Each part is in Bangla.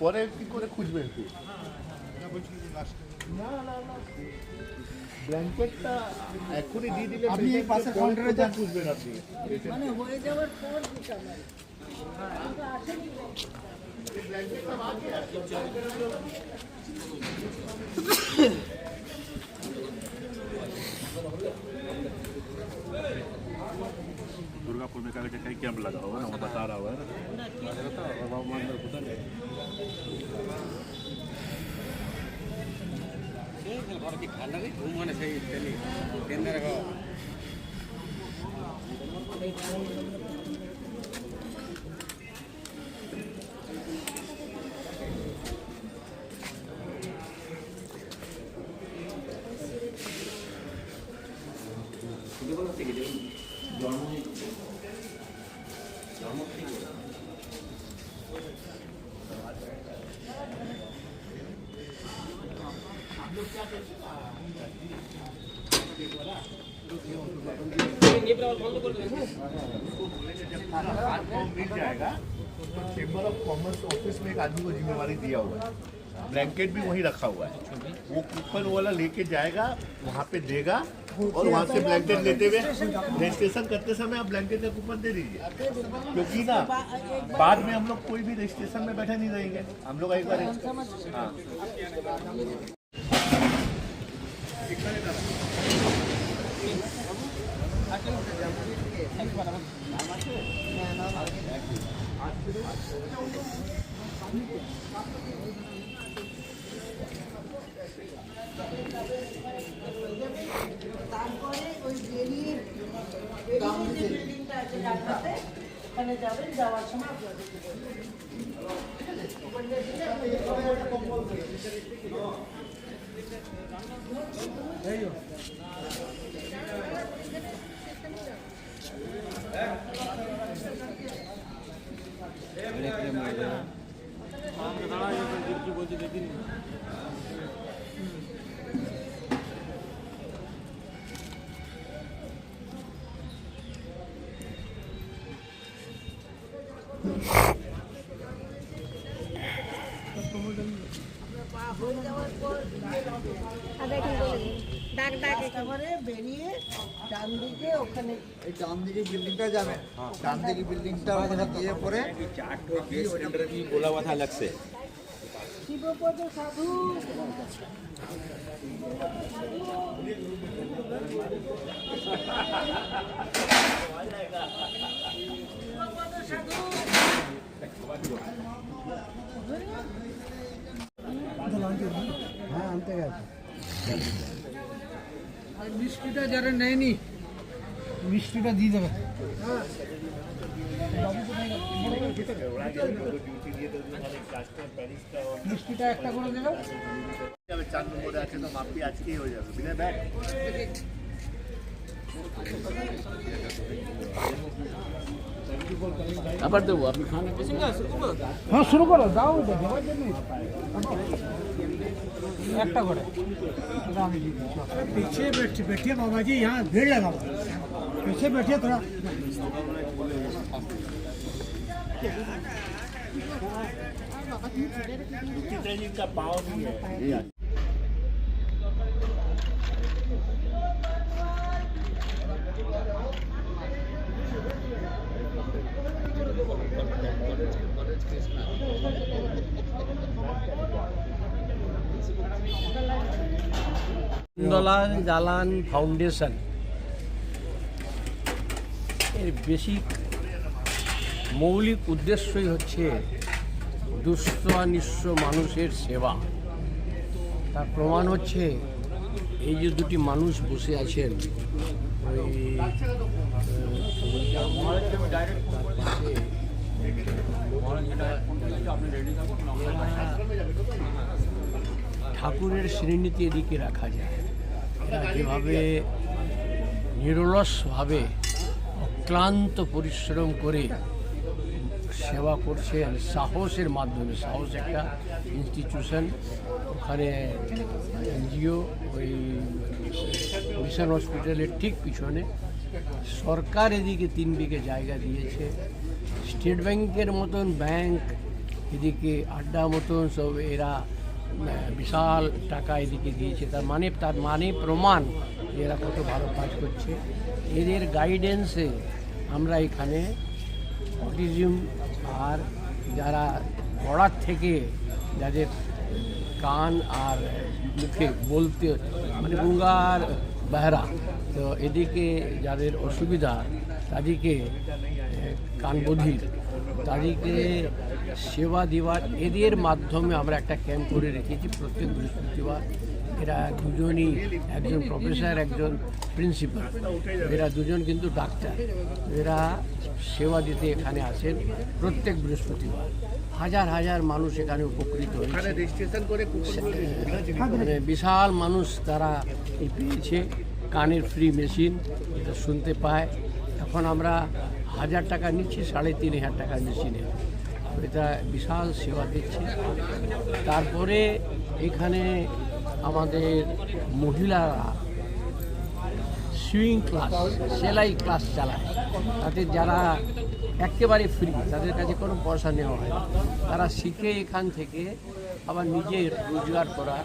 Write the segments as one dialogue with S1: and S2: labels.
S1: পরে কি করে খুঁজবেন? ব্ল্যাঙ্কেটটা এখনই দিয়ে দিলে আপনি এই পাশে কাউন্টারে যা খুঁজবেন আপনি, মানে হয়ে যাওয়ার পর दुर्गापुर में कहीं कैंप लगा हुआ है ना, वो बता रहा हुआ है मिल जाएगा। तो चेंबर ऑफ कॉमर्स ऑफिस में एक आदमी को जिम्मेवारी दिया हुआ है, ब्लैंकेट भी वहीं रखा हुआ है, वो कूपन वाला लेके जाएगा, वहाँ पे देगा और वहाँ से ब्लैंकेट लेते हुए रजिस्ट्रेशन करते समय आप ब्लैंकेट का कूपन दे दीजिए, क्योंकि ना बाद में हम लोग कोई भी रजिस्ट्रेशन में बैठे नहीं रहेंगे, हम लोग एक बार हाँ
S2: তারপরে ওই বেরিয়ে বিল্ডিংটা আছে ঢাকাতে, ওখানে যাবেন, যাওয়ার সময় বেরিয়ে ডান দিকে ওখানে
S3: ডান দিকে बिल्डिंगটা যাবে, ডান দিকে बिल्डिंगটা ওখানে গিয়ে পরে चार्ट गैस सिलेंडर भी बोला हुआ था अलग से।
S2: শিবপদ সাধু
S3: হ্যাঁ আনতে গেছে।
S4: আর মিষ্টিটা যারা নেয়নি মিষ্টিটা দিয়ে দেবে। মিষ্টিটা একটা করে দেবে।
S1: 4 নম্বরে আছে তো মাপি আজকেই হয়ে যাবে বিনা ব্যাগ।
S5: আবার দেবো আপনি খান।
S4: হ্যাঁ শুরু করো, দাও দেওয়ার জন্য একটা করে আমি पीछे बैठिए बाबा जी, यहाँ भीड़ लगा हुआ, पीछे बैठिए थोड़ा।
S1: का पाव नहीं है।
S5: জালান ফাউন্ডেশন এর বেসিক মৌলিক উদ্দেশ্যই হচ্ছে দুস্থ নিঃস্ব মানুষের সেবা। তার প্রমাণ হচ্ছে এই যে দুটি মানুষ বসে আছেন, ওই ঠাকুরের শ্রেণীতে এদিকে রাখা যায়। যেভাবে নিরলসভাবে অক্লান্ত পরিশ্রম করে সেবা করছেন সাহসের মাধ্যমে। সাহস একটা ইনস্টিটিউশন, ওখানে এনজিও, ওই মিশন হসপিটালের ঠিক পিছনে সরকার এদিকে 3 বিঘে জায়গা দিয়েছে, স্টেট ব্যাংকের মতন ব্যাংক এদিকে আড্ডা মতন সব এরা বিশাল টাকা এদিকে দিয়েছে। তার মানে প্রমাণ যে এরা কত ভালো কাজ করছে। এদের গাইডেন্সে আমরা এখানে অটিজম আর যারা পড়ার থেকে যাদের কান আর মুখে বলতে মানে গুঙ্গার বেহারা, তো এদিকে যাদের অসুবিধা তাদেরকে কান বধির তাদেরকে সেবা দেওয়ার এদের মাধ্যমে আমরা একটা ক্যাম্প করে রেখেছি প্রত্যেক বৃহস্পতিবার। এরা দুজনই, একজন প্রফেসর একজন প্রিন্সিপাল, এরা দুজন কিন্তু ডাক্তার, এরা সেবা দিতে এখানে আসেন প্রত্যেক বৃহস্পতিবার। হাজার হাজার মানুষ এখানে উপকৃত হয়েছে,
S1: রেজিস্ট্রেশন করে
S5: মানে বিশাল মানুষ তারা পেয়েছে কানের ফ্রি মেশিন, এটা শুনতে পায়। এখন আমরা 1000 টাকা নিচ্ছি, 3500 টাকা মেশিনে, এটা বিশাল সেবা দিচ্ছে। তারপরে এখানে আমাদের মহিলারা সুইং ক্লাস, সেলাই ক্লাস চালায়, তাদের যারা একেবারে ফ্রি, তাদের কাছে কোনো পয়সা নেওয়া হয় না, তারা শিখে এখান থেকে আবার নিজের রোজগার করা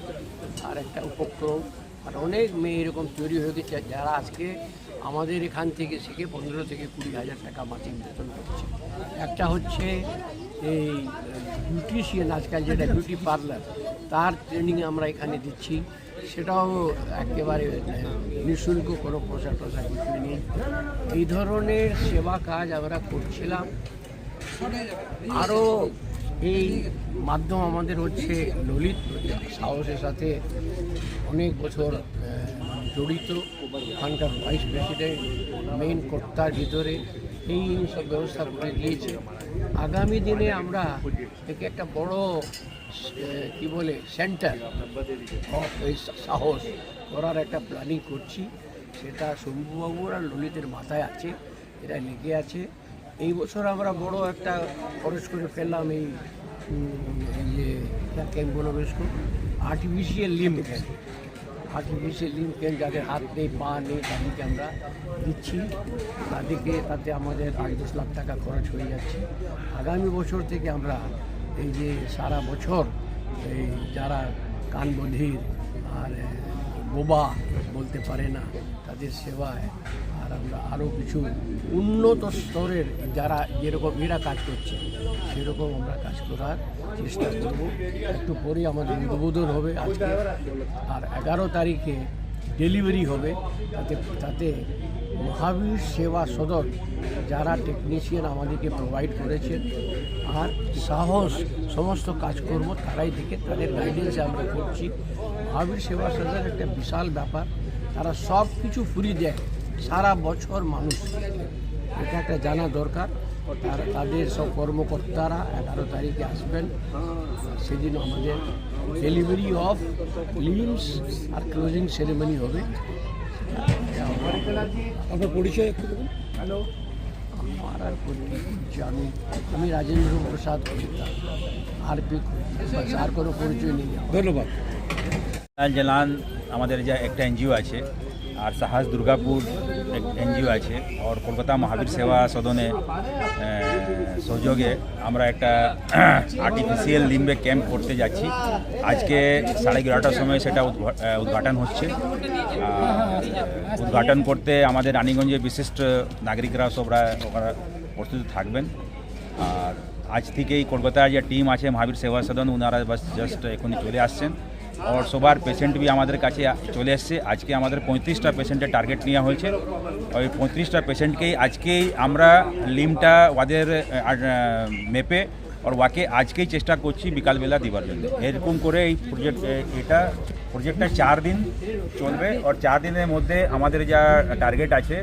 S5: আর একটা উপক্রম। আর অনেক মেয়ে এরকম তৈরি হয়ে গেছে যারা আজকে আমাদের এখান থেকে শিখে 15 থেকে 20,000 টাকা মাসে বেতন করছে। একটা হচ্ছে এই বিউটিশিয়ান, আজকাল যেটা বিউটি পার্লার, তার ট্রেনিং আমরা এখানে দিচ্ছি, সেটাও একেবারে নিঃশুল্ক, কোনো পয়সা টসা কিছু নেই। এই ধরনের সেবা কাজ আমরা করছিলাম। আরও এই মাধ্যম আমাদের হচ্ছে ললিত সাহসের সাথে অনেক বছর জড়িত, ওখানকার ভাইস প্রেসিডেন্ট মেইন কর্তার ভিতরে এই সব ব্যবস্থা করে দিয়েছে। আগামী দিনে আমরা একে একটা বড় কি বলে সেন্টার অফ এই সাহস করার একটা প্ল্যানিং করছি, সেটা শম্ভুবাবুর আর ললিতের মাথায় আছে, এটা লেগে আছে। এই বছর আমরা বড় একটা খরচ করে ফেললাম এই যে ক্যাম্প বনবেশ artificial limb camp. Artificial limb camp যাদের হাত নেই, পা নেই, তাদেরকে আমরা দিচ্ছি, তাতে আমাদের 8-10 লাখ টাকা খরচ হয়ে যাচ্ছে। আগামী বছর থেকে আমরা এই যে সারা বছর এই যারা কান বধির আর বোবা বলতে পারে না, তাদের সেবায় আর আমরা আরও কিছু উন্নত স্তরের যারা যেরকম এরা কাজ করছে সেরকম আমরা কাজ করার চেষ্টা করব। একটু পরে আমাদের উদ্বোধন হবে আজকে, আর 11 তারিখে ডেলিভারি হবে। তাতে মহাবীর সেবা সদন যারা টেকনিশিয়ান আমাদেরকে প্রোভাইড করেছেন আর সাহস সমস্ত কাজকর্ম তারাই থেকে তাদের গাইডেন্সে আমরা করছি। মহাবীর সেবা সদন একটা বিশাল ব্যাপার, তারা সব কিছু ফ্রি দেয় সারা বছর মানুষ, এটা একটা জানা দরকার। তাদের সব কর্মকর্তারা 11 তারিখে আসবেন, সেদিন আমাদের ডেলিভারি অফ লিম্বস আর ক্লোজিং সেরেমনি হবে। আপনার পরিচয় একটু দেবেন? হ্যালো, আমার আর পরিচয় আমি রাজেন্দ্র প্রসাদ কবিতা, আর কোনো পরিচয় নেই।
S4: ধন্যবাদ।
S6: জেলান আমাদের যে একটা এনজিও আছে, আর সাহস দুর্গাপুর এক এনজিও আছে, আর কলকাতা মহাবীর সেবা সদনে সহযোগে আমরা একটা আর্টিফিশিয়াল লিম্বে ক্যাম্প করতে যাচ্ছি। আজকে 11:30টার সময় সেটা উদ্ঘাটন হচ্ছে। উদ্ঘাটন করতে আমাদের রানীগঞ্জের বিশিষ্ট নাগরিকরা সবরা ওখানে প্রস্তুত থাকবেন। আর আজ থেকেই কলকাতার যে টিম আছে মহাবীর সেবা সদন, ওনারা বাস জাস্ট এখনই চলে আসছেন। আর সবার পেশেন্ট বি আমাদের কাছে চলে এসছে। আজকে আমাদের 35টা পেশেন্টের টার্গেট নেওয়া হয়েছে। ওই 35টা পেশেন্টকেই আজকেই আমরা লিমটা ওদের মেপে আর ওয়াকে আজকেই চেষ্টা করছি বিকালবেলা দিবার জন্য। এরকম করে এই প্রজেক্টটা 4 দিন চলবে। আর 4 দিনের মধ্যে আমাদের যা টার্গেট আছে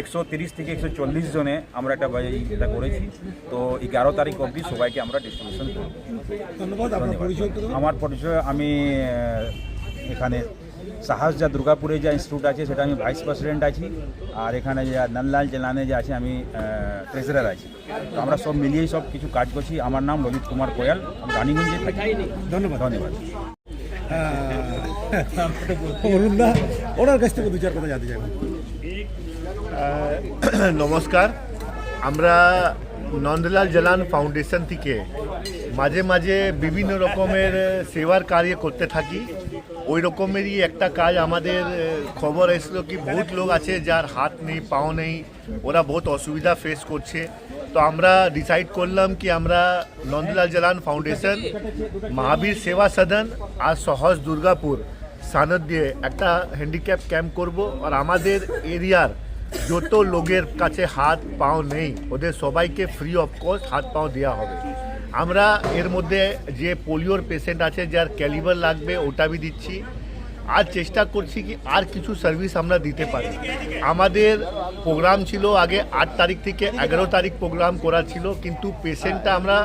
S6: 130 থেকে 140 জনে আমরা এটা করেছি। তো 11 তারিখ অবধি সবাইকে আমরা ডিস্ট্রিবিউশন করব।
S4: ধন্যবাদ।
S6: আমার পরিচয়, আমি এখানে সাহস যা দুর্গাপুরে যে ইনস্টিটিউট আছে সেটা আমি ভাইস প্রেসিডেন্ট আছি, আর এখানে যে নন্দলাল জেলানে যে আছে আমি ট্রেজারার আছি। তো আমরা সব মিলিয়েই সব কিছু কাজ করছি। আমার নাম ললিত কুমার কোয়াল, আমি রানীগঞ্জে থাকি।
S4: ধন্যবাদ।
S6: ধন্যবাদ।
S4: ওনার কাছ থেকে 2-4 কথা জানতে চাইবেন।
S1: নমস্কার, আমরা নন্দলাল জালান ফাউন্ডেশন থেকে মাঝে মাঝে বিভিন্ন রকমের সেবার কার্য করতে থাকি। ওই রকমেরই একটা কাজ আমাদের খবর এসলো কি বহুত লোক আছে যার হাত নেই, পাও নেই, ওরা বহুত অসুবিধা ফেস করছে। তো আমরা ডিসাইড করলাম কি আমরা নন্দলাল জালান ফাউন্ডেশন মহাবীর সেবা সদন আর সহজ দুর্গাপুর সানদ দিয়ে একটা হ্যান্ডিক্যাপ ক্যাম্প করব। আর আমাদের এরিয়ার যত লোকের কাছে হাত পাও নেই ওদের সবাইকে ফ্রি অফ কস্ট হাত পাও দেওয়া হবে। আমরা এর মধ্যে যে পোলিওর পেশেন্ট আছে যার ক্যালিবার লাগবে ওটা বি দিচ্ছি। আর চেষ্টা করছি কি আর কিছু সার্ভিস আমরা দিতে পারি। আমাদের প্রোগ্রাম ছিল আগে 8 তারিখ থেকে 11 তারিখ প্রোগ্রাম করা ছিল, কিন্তু পেশেন্টটা আমরা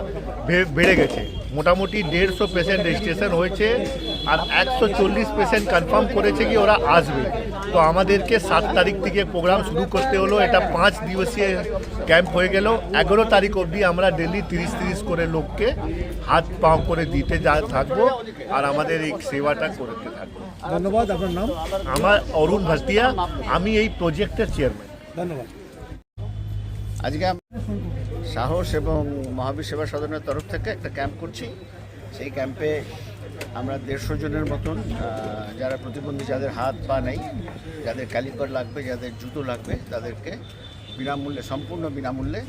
S1: বেড়ে গেছে। মোটামুটি 150 পেশেন্ট রেজিস্ট্রেশন হয়েছে আর 140 পেশেন্ট কনফার্ম করেছে কি ওরা আসবে। তো আমাদেরকে 7 তারিখ থেকে প্রোগ্রাম শুরু করতে হলো। এটা 5 দিবসীয় ক্যাম্প হয়ে গেল। 11 তারিখ অবধি আমরা ডেলি 30 করে লোককে হাত পাও করে দিতে থাকবো আর আমাদের এই সেবাটা করতে থাকবো।
S4: ধন্যবাদ। আপনার নাম?
S1: আমার অরুণ ভাস্তিয়া, আমি এই প্রজেক্টের চেয়ারম্যান।
S4: ধন্যবাদ।
S7: আজকে সাহস এবং মহাবীর সেবা সদনের তরফ থেকে একটা ক্যাম্প করছি। সেই ক্যাম্পে আমরা 150 জনের মতন যারা প্রতিবন্ধী, যাদের হাত পা নেই, যাদের ক্যালিপার লাগবে, যাদের জুতো লাগবে, তাদেরকে বিনামূল্যে, সম্পূর্ণ বিনামূল্যে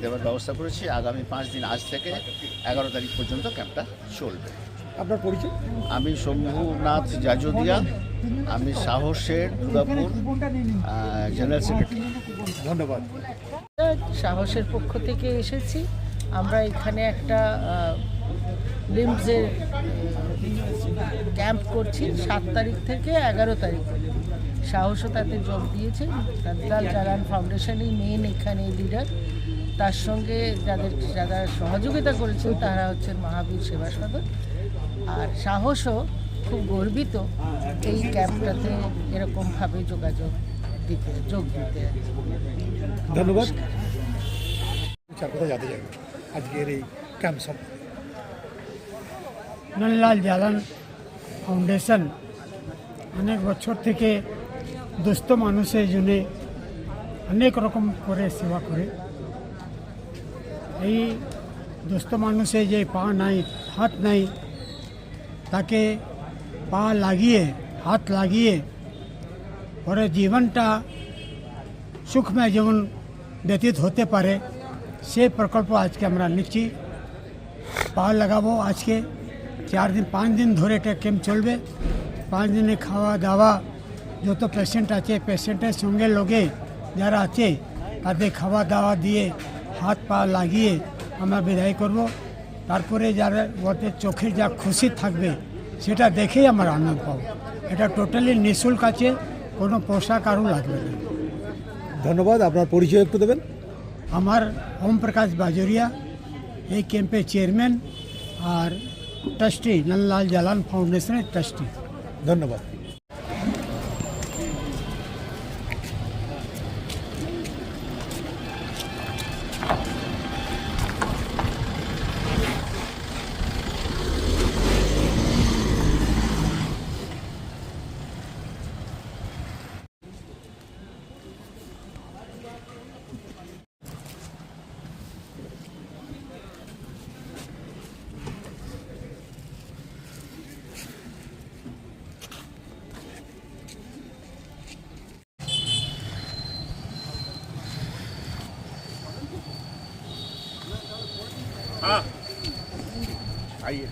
S7: দেওয়ার ব্যবস্থা করেছি। আগামী 5 দিন, আজ থেকে 11 তারিখ পর্যন্ত ক্যাম্পটা চলবে।
S4: আপনার পরিচয়?
S7: আমি শম্ভুনাথ জাজদিয়া, আমি সাহসের দুর্গাপুর জেনারেল সেক্রেটারি।
S4: ধন্যবাদ।
S2: সাহসের পক্ষ থেকে এসেছি। আমরা এখানে একটা লিম্বসের ক্যাম্প করছি 7 তারিখ থেকে 11 তারিখ। সাহসও তাতে যোগ দিয়েছে। নন্দলাল জালান ফাউন্ডেশনই মেন এখানে লিডার। তার সঙ্গে যারা সহযোগিতা করেছেন তারা হচ্ছেন মহাবীর সেবা সদন। আর সাহসও খুব গর্বিত এই ক্যাম্পটাতে এরকমভাবে যোগ দিতে।
S4: ধন্যবাদ। কোথায় জানতে চাইবেন আজকের এই ক্যাম্প সম্পর্কে?
S8: নন্দলাল জালান ফাউন্ডেশন অনেক বছর থেকে দুস্থ মানুষের জন্য অনেক রকম করে সেবা করে। এই দুস্থ মানুষের যে পা নাই, হাত নাই, তাকে পা লাগিয়ে, হাত লাগিয়ে পরে জীবনটা সুখময় জীবন ব্যতীত হতে পারে সে প্রকল্প আজকে আমরা নিচ্ছি। পা লাগাবো আজকে 4 দিন 5 দিন ধরে এটা ক্যাম্প চলবে। 5 দিনে খাওয়া দাওয়া, যত পেশেন্ট আছে পেশেন্টের সঙ্গে লোকে যারা আছে তাদের খাওয়া দাওয়া দিয়ে হাত পা লাগিয়ে আমরা বিদায় করব। তারপরে যারা ওদের চোখের যা খুশি থাকবে সেটা দেখেই আমরা আনন্দ পাবো। এটা টোটালি নিঃশুল্ক আছে, কোনো পয়সা কারো লাগবে না।
S4: ধন্যবাদ। আপনার পরিচয় একটু দেবেন?
S8: আমার ওম প্রকাশ বাজরিয়া, এই ক্যাম্পের চেয়ারম্যান আর ট্রাস্টি, নন্দলাল জালান ফাউন্ডেশনের ট্রাস্টি।
S4: ধন্যবাদ।
S1: आइए।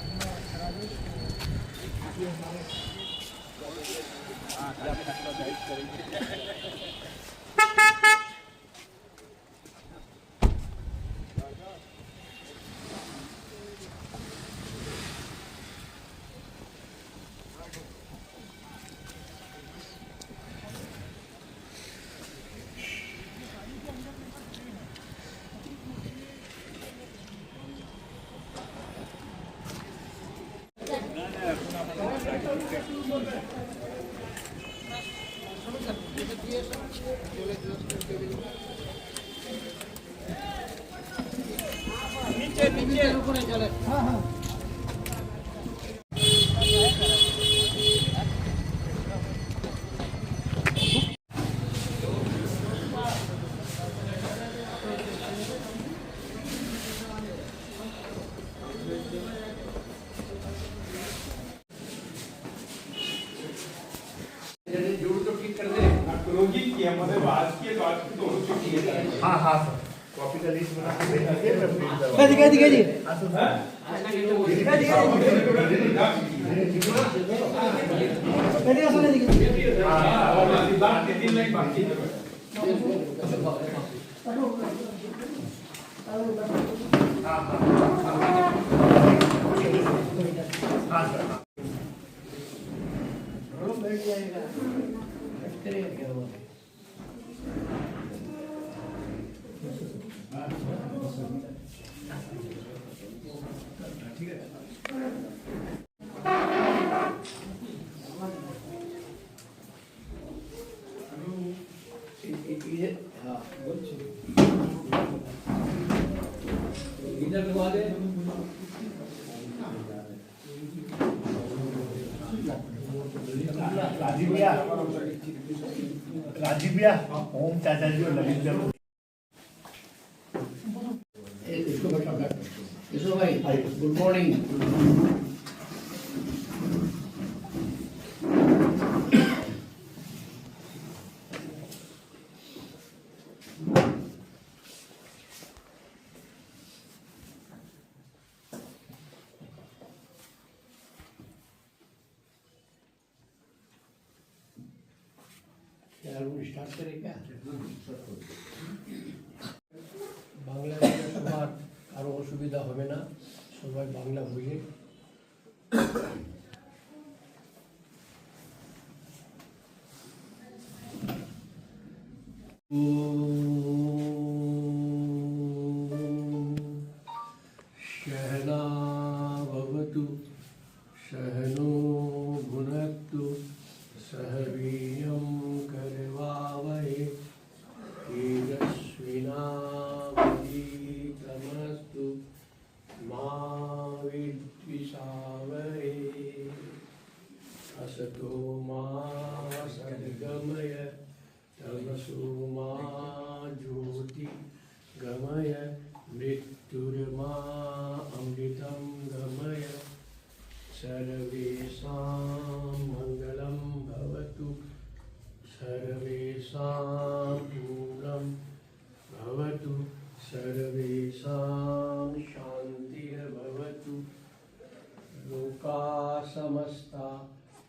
S9: योगी की हमारे आज की तो हो चुकी है।
S1: हाँ हाँ सर, कॉपी का लिस्ट बना के भेज दीजिए, मैं प्रिंट करवा
S9: बाकी
S1: राजीव भैया, ओम चाचा जी और ललित भैया
S5: गुड मॉर्निंग। स्टार्ट करें क्या? বাংলা সবার কারো অসুবিধা হবে না, সবাই বাংলা বুঝে। सहना भवतु सहनो भुनक्तु सह वीर्यं करवावहै तेजस्विनावधीतमस्तु मा विद्विषावहै। असतो मा सद्गमय तमसो मा ज्योतिर्गमय मृत्युर्मा अमृतं गमय। सर्वेषां मङ्गलं भवतु सर्वेषां पूर्णं भवतु सर्वेषां शान्तिर्भवतु। लोकाः समस्ता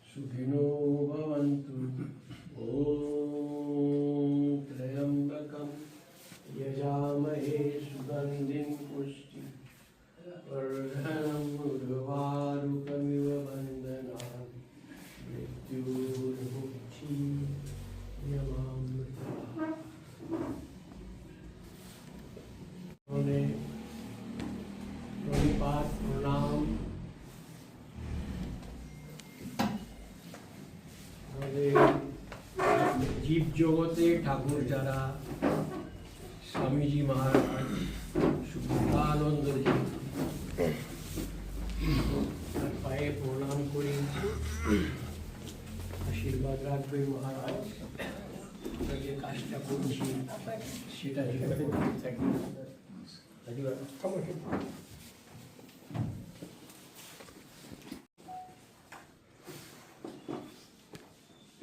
S5: सुखिनो भवन्तु। ॐ त्र्यम्बकं यजामहे सुगन्धिं पुष्टिवर्धनं उर्वारुकमिव बन्धनानि मृत्युर्मुक्षीयमामृताः। प्रणिपात प्रणाम। আমাদের জীব জগতে ঠাকুর যারা স্বামীজি মহারাজ সুখানন্দজি তার পায়ে প্রণাম করি, আশীর্বাদ রাখবে মহারাজ। আমরা যে কাজটা করছি সেটা যেভাবে করতে থাকি।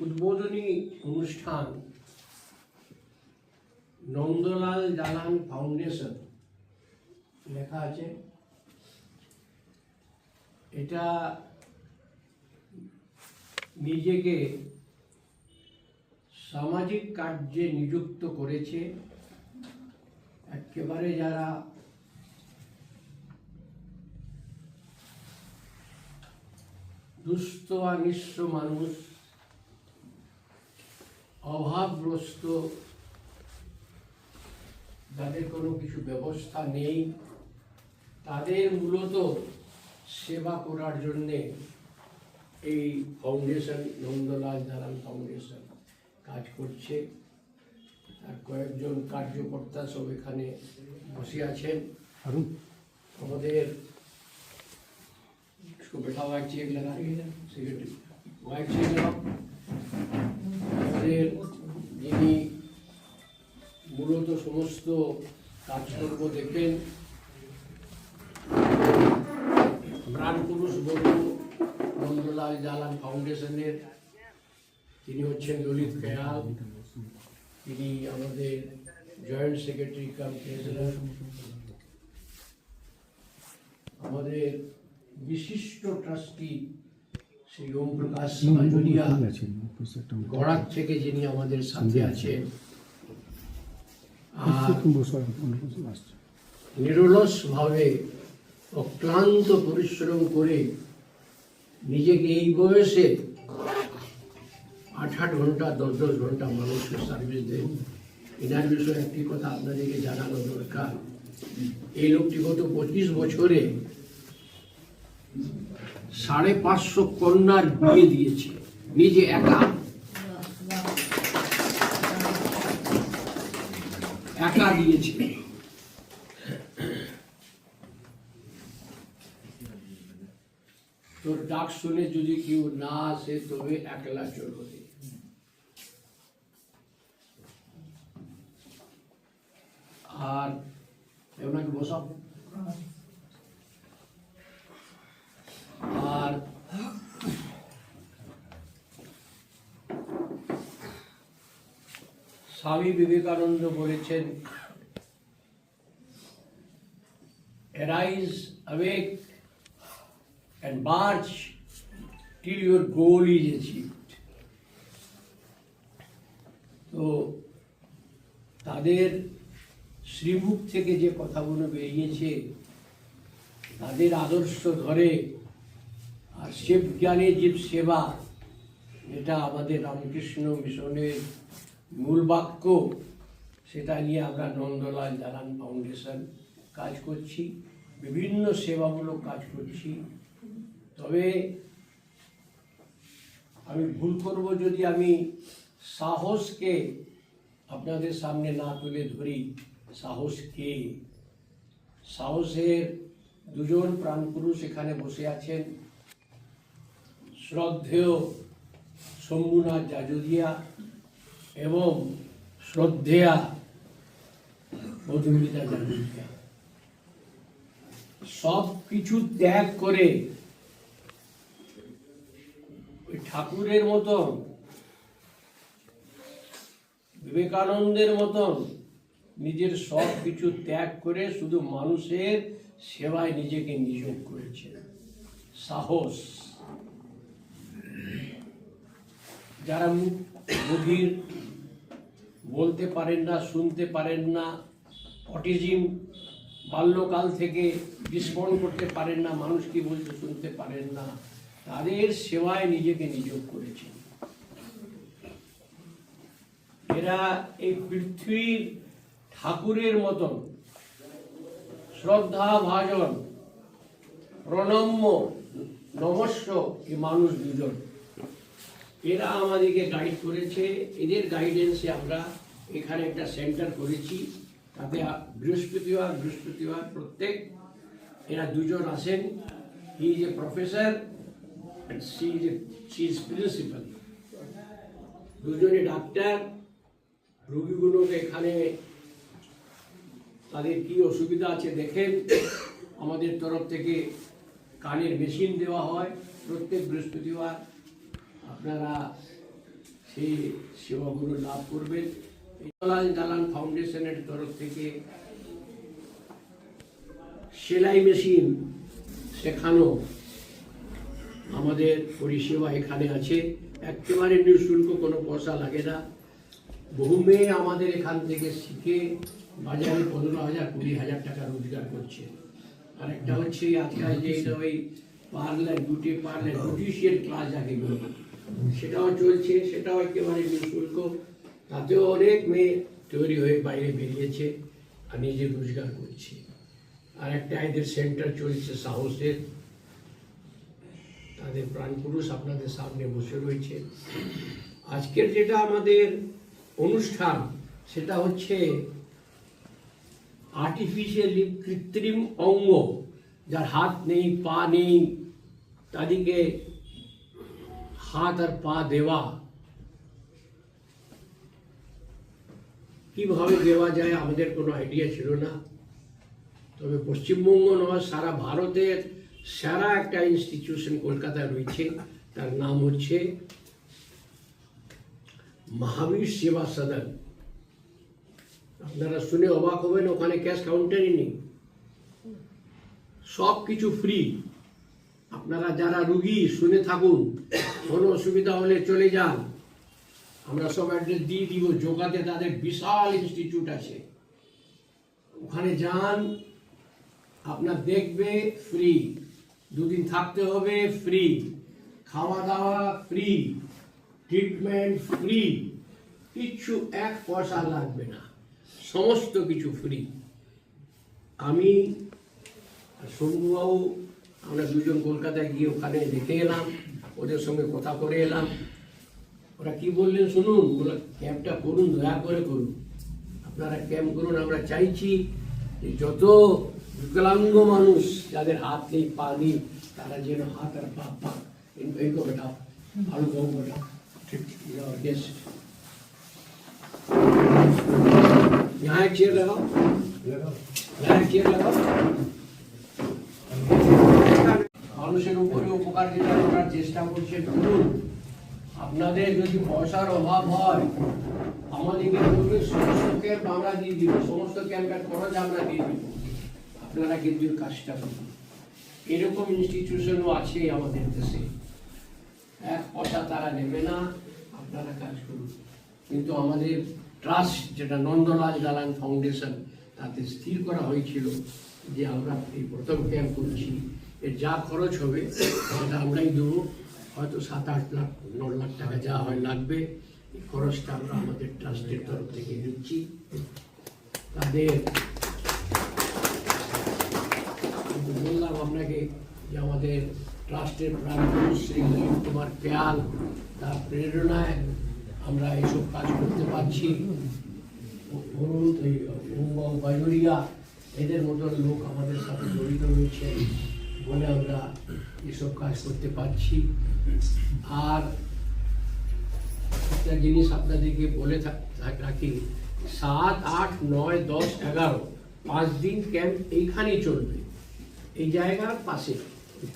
S5: উদ্বোধনী অনুষ্ঠান নন্দলাল জালান ফাউন্ডেশন লেখা আছে। এটা নিজেকে সামাজিক কার্যে নিযুক্ত করেছে। একেবারে যারা দুস্থ আর নিঃস্ব মানুষ, অভাবগ্রস্ত, যাদের কোনো কিছু ব্যবস্থা নেই, তাদের মূলত সেবা করার জন্যে এই ফাউন্ডেশন নন্দলাল জালান ফাউন্ডেশন কাজ করছে। আর কয়েকজন কার্যকর্তা সব এখানে বসে আছেন। আমাদের बैठा चेक लगा सेक्रेटरी व्हाइट चेक लगाओ। আমাদের যিনি মূলত সমস্ত কাজকর্ম দেখেন, প্রাণপুরুষ বন্ধু নন্দলাল জালান ফাউন্ডেশনের, তিনি হচ্ছেন ললিত খেয়াল। তিনি আমাদের জয়েন্ট সেক্রেটারি কাম ট্রেজারার, আমাদের বিশিষ্ট ট্রাস্টি শ্রী ওম প্রকাশ মাজুরিয়া গড়ার থেকে যিনি আমাদের সাথে আছেন, আর নিরলসভাবে অক্লান্ত পরিশ্রম করে নিজেকে এই বয়সে 8-8 ঘন্টা 10-10 ঘন্টা মানুষকে সার্ভিস দেন। এনার বিষয়ে একটি কথা আপনাদেরকে জানানো দরকার, এই লোকটি গত 25 বছরে 550 কন্যার বিয়ে দিয়েছে, নিজে একা দিয়েছে। তোর ডাক শুনে যদি কেউ না আসে তবে একলা চলো। আর ওনাকে বসাও। আর স্বামী বিবেকানন্দ বলেছেন, arise, awake and march till your goal is achieved. তো তাদের শ্রীমুখ থেকে যে কথাগুলো বেরিয়েছে, তাদের আদর্শ ধরে আর শিব জ্ঞানে জীব সেবা, এটা আমাদের রামকৃষ্ণ মিশনের মূল বাক্য, সেটা নিয়ে আমরা নন্দলাল জালান ফাউন্ডেশন কাজ করছি, বিভিন্ন সেবামূলক কাজ করছি। তবে আমি ভুল করব যদি আমি সাহসকে আপনাদের সামনে না তুলে ধরি। সাহসকে, সাহসের দুজন প্রাণপুরুষ এখানে বসে আছেন, শ্রদ্ধেয় শম্ভুনাথ জাজুরিয়া এবং শ্রদ্ধেয়া মধুমিতা জাজুরিয়া। সব কিছু ত্যাগ করে ওই ঠাকুরের মতন, বিবেকানন্দের মতন নিজের সব কিছু ত্যাগ করে শুধু মানুষের সেবায় নিজেকে নিয়োগ করেছেন। সাহস। যারা মুখ বধির, বলতে পারেন না, শুনতে পারেন না, অটিজম, বাল্যকাল থেকে রিসপন্ড করতে পারেন না, মানুষ কি বলতে শুনতে পারেন না, তাদের সেবায় নিজেকে নিয়োগ করেছেন। এরা এই পৃথিবীর ঠাকুরের মতন শ্রদ্ধা ভাজন, প্রণম্য, নমস্য এই মানুষ দুজন। এরা আমাদেরকে গাইড করেছে, এদের গাইডেন্সে আমরা এখানে একটা সেন্টার করেছি। তাতে বৃহস্পতিবার প্রত্যেক এরা দুজন আসেন। He is a professor and she is principal. দুজনে ডাক্তার। রোগীগুলোকে এখানে তাদের কি অসুবিধা আছে দেখেন। আমাদের তরফ থেকে কানের মেশিন দেওয়া হয় প্রত্যেক বৃহস্পতিবার। আপনারা সেই সেবাগুলো লাভ করবেন। নন্দলাল জালান ফাউন্ডেশনের তরফ থেকে সেলাই মেশিন শেখানো আমাদের পরিষেবা এখানে আছে, একেবারে নিঃশুল্ক, কোনো পয়সা লাগে না। বহু মেয়ে আমাদের এখান থেকে শিখে বাজারে 15,000 20,000 টাকা রোজগার করছে। আর একটা হচ্ছে আজকাল যে ওই parlour, beauty parlour, beautician class যাকে বলে, সেটাও চলছে, সেটাও একেবারে নিঃশুল্ক। তাতেও অনেক মেয়ে তৈরি হয়ে বাইরে বেরিয়েছে আর নিজে রোজগার করছে। আর একটা এদের সেন্টার চলছে সাহসের, তাদের প্রাণপুরুষ আপনাদের সামনে বসে রয়েছে। আজকের যেটা আমাদের অনুষ্ঠান, সেটা হচ্ছে আর্টিফিশিয়ালি, কৃত্রিম অঙ্গ, যার হাত নেই, পা নেই, তাদেরকে হাত আর পা দেওয়া। কিভাবে দেওয়া যায় আমাদের কোনো আইডিয়া ছিল না। তবে পশ্চিমবঙ্গ নয়, সারা ভারতের সেরা একটা ইনস্টিটিউশন কলকাতায় রয়েছে, তার নাম হচ্ছে মহাবীর সেবা সদন। আপনারা শুনে অবাক হবেন, ওখানে ক্যাশ কাউন্টারই নেই, সব কিছু ফ্রি। আপনারা যারা রুগী শুনে থাকুন, কোনো অসুবিধা হলে চলে যান, আমরা সব অ্যাড্রেস দিয়ে দিব। যোগাতে তাদের বিশাল ইনস্টিটিউট আছে, ওখানে যান, আপনার দেখবে ফ্রি, 2 দিন থাকতে হবে ফ্রি, খাওয়া দাওয়া ফ্রি, ট্রিটমেন্ট ফ্রি, কিচ্ছু 1 পয়সা লাগবে না, সমস্ত কিছু ফ্রি। আমি শম্ভুবাবু আমরা দুজন কলকাতায় গিয়ে ওখানে দেখে এলাম, ওদের সঙ্গে কথা করে এলাম। ওরা কি বললেন শুনুন, ক্যাম্পটা করুন, দয়া করে করুন, আপনারা ক্যাম্প করুন। আমরা চাইছি যে যত বিকলাঙ্গ মানুষ যাদের হাত নেই পা নেই তারা যেন হাত আর পা পাক। इनको बैठाओ, आलू को बैठाओ, ठीक, गेस्ट यहाँ एक चेयर लगाओ, यहाँ एक चेयर लगाओ। মানুষের উপরে উপকার যেটা করার চেষ্টা করছেন করুন। আপনাদের যদি পয়সার অভাব হয় আমাদেরকে বলবেন, সমস্ত ক্যাম্প আমরা দিয়ে দিব, সমস্ত ক্যাম্পের খরচ আমরা দিয়ে দিব, আপনারা কিন্তু কাজটা করুন। এরকম ইনস্টিটিউশনও আছে আমাদের দেশে, 1 পয়সা তারা নেবে না, আপনারা কাজ করুন। কিন্তু আমাদের ট্রাস্ট যেটা নন্দলাল গালান ফাউন্ডেশন, তাতে স্থির করা হয়েছিল যে আমরা এই প্রথম ক্যাম্প করছি, এর যা খরচ হবে সেটা আমরাই দেবো, হয়তো 7-8 লাখ 9 লাখ টাকা যা হয় লাগবে, এই খরচটা আমরা আমাদের ট্রাস্টের তরফ থেকে দিচ্ছি। তাদের বললাম আপনাকে যে আমাদের ট্রাস্টের প্রাণপুরুষ শ্রী ললিত কুমার পেয়াল, তার প্রেরণায় আমরা এইসব কাজ করতে পারছি। বাজুরিয়া এদের মতন লোক আমাদের সাথে জড়িত রয়েছে বলে আমরা এসব কাজ করতে পারছি। আর একটা জিনিস আপনাদেরকে বলে রাখি, 7, 8, 9, 10, 11 5 দিন ক্যাম্প এইখানেই চলবে। এই জায়গার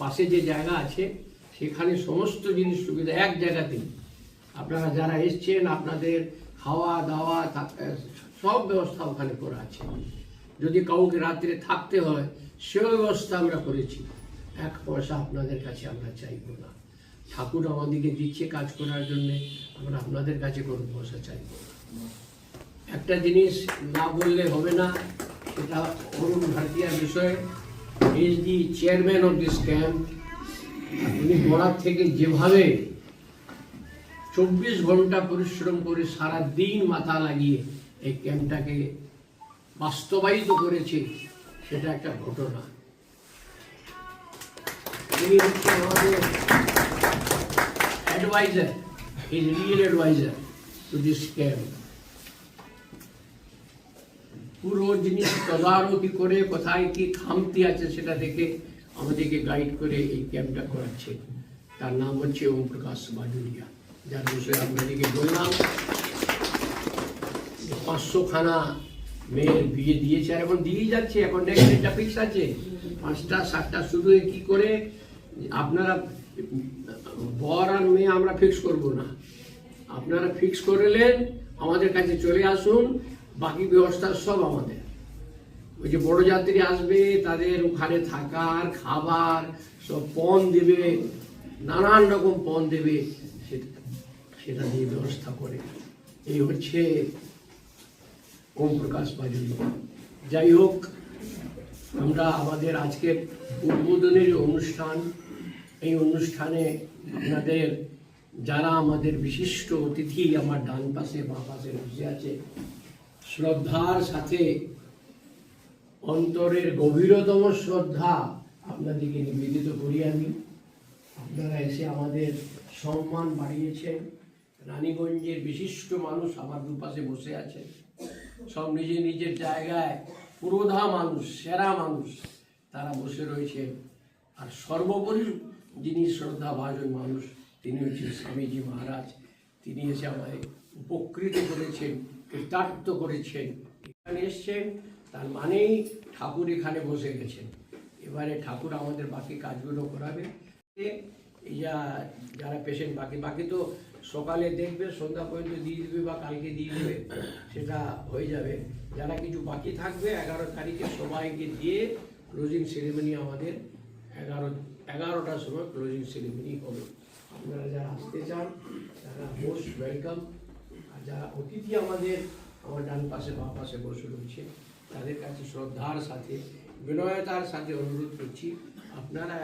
S5: পাশে যে জায়গা আছে সেখানে সমস্ত জিনিস সুবিধা এক জায়গাতেই। আপনারা যারা এসছেন আপনাদের খাওয়া দাওয়া সব ব্যবস্থা ওখানে করা আছে। যদি কাউকে রাত্রে থাকতে হয় সেও ব্যবস্থা আমরা করেছি, 1 পয়সা আপনাদের কাছে আমরা চাইব না। ঠাকুর আমাদেরকে দিচ্ছে কাজ করার জন্যে, আমরা আপনাদের কাছে কোনো পয়সা চাইব না। একটা জিনিস না বললে হবে না, এটা অরুণ ভাটিয়ার বিষয়। He is the chairman of this camp. উনি গোড়ার থেকে যেভাবে 24 ঘন্টা পরিশ্রম করে সারা দিন মাথা লাগিয়ে এই ক্যাম্পটাকে বাস্তবায়িত করেছে, সেটা একটা ঘটনা। তিনি হচ্ছেন আমাদের adviser, is real adviser to this camp. পুরো জিনিস তদারকি করে কোথায় কি খামতি আছে সেটা দেখে আমাদেরকে গাইড করে এই ক্যাম্পটা করাচ্ছে। তার নাম হচ্ছে ওম প্রকাশ বাজুরিয়া, যার বিষয়ে আপনাদেরকে বললাম। 500খানা মেয়ের বিয়ে দিয়েছে, আর এখন দিয়ে যাচ্ছে, এখন নেক্সট ডেটটা ফিক্স আছে 5টা 7টা শুরু। কি করে আপনারা বর আর মেয়ে আমরা ফিক্স করব না, আপনারা ফিক্স করলেন আমাদের কাছে চলে আসুন, বাকি ব্যবস্থা সব আমাদের। ওই যে বড় যাত্রী আসবে তাদের ওখানে থাকার খাবার সব পণ দেবে, নানান রকম পণ দেবে, সেটা দিয়ে ব্যবস্থা করে। এই হচ্ছে ওম প্রকাশ বাজুরিয়া। যাই হোক, আমরা আমাদের আজকের উদ্বোধনের অনুষ্ঠান, এই অনুষ্ঠানে আপনাদের যারা আমাদের বিশিষ্ট অতিথি আমার ডান পাশে বাঁ পাশে বসে আছে, শ্রদ্ধার সাথে অন্তরের গভীরতম শ্রদ্ধা আপনাদেরকে নিবেদিত করি আমি। আপনারা এসে আমাদের সম্মান বাড়িয়েছেন। রানীগঞ্জের বিশিষ্ট মানুষ আমার দুপাশে বসে আছেন, সব নিজের নিজের জায়গায় পুরোধা মানুষ, সেরা মানুষ তারা বসে রয়েছেন। আর সর্বোপরি যিনি শ্রদ্ধাভাজন মানুষ তিনি হচ্ছেন স্বামীজি মহারাজ। তিনি এসে আমায় উপকৃত করেছেন, কৃতার্থ করেছেন। এখানে এসছেন তার মানেই ঠাকুর এখানে বসে গেছেন। এবারে ঠাকুর আমাদের বাকি কাজগুলো করাবে। যারা পেশেন্ট বাকি তো সকালে দেখবে, সন্ধ্যা পর্যন্ত দিয়ে দেবে বা কালকে দিয়ে দেবে, সেটা হয়ে যাবে। যারা কিছু বাকি থাকবে 11 তারিখে সবাইকে দিয়ে ক্লোজিং সেরেমনি আমাদের 11টার সময় ক্লোজিং সেরেমনি হবে। আপনারা যারা আসতে চান তারা মোস্ট ওয়েলকাম। আর যারা অতিথি আমার ডান পাশে বাম পাশে বসে রয়েছে, তাদের কাছে শ্রদ্ধার সাথে বিনয়তার সাথে অনুরোধ করছি, আপনারা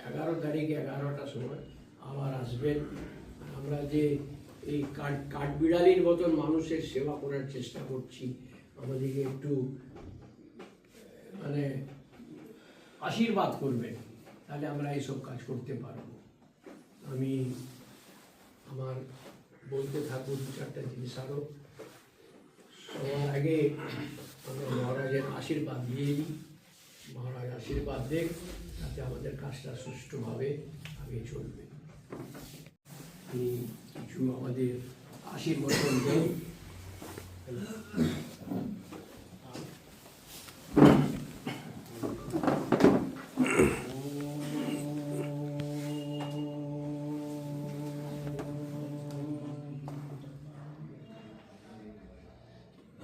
S5: 11 তারিখে 11টার সময় আবার আসবেন। আমরা যে এই কাঠবিড়ালির মতন মানুষের সেবা করার চেষ্টা করছি, আমাদেরকে একটু মানে আশীর্বাদ করবেন, তাহলে আমরা এইসব কাজ করতে পারব। আমি আমার বলতে থাকবো 2-4টা জিনিস আরও। সবার আগে আমরা মহারাজের আশীর্বাদ দিয়ে দিই, মহারাজ আশীর্বাদ দেখ, তাতে আমাদের কাজটা সুষ্ঠুভাবে আগে চলবে। কিছু আমাদের আশীর্বাদ দেন।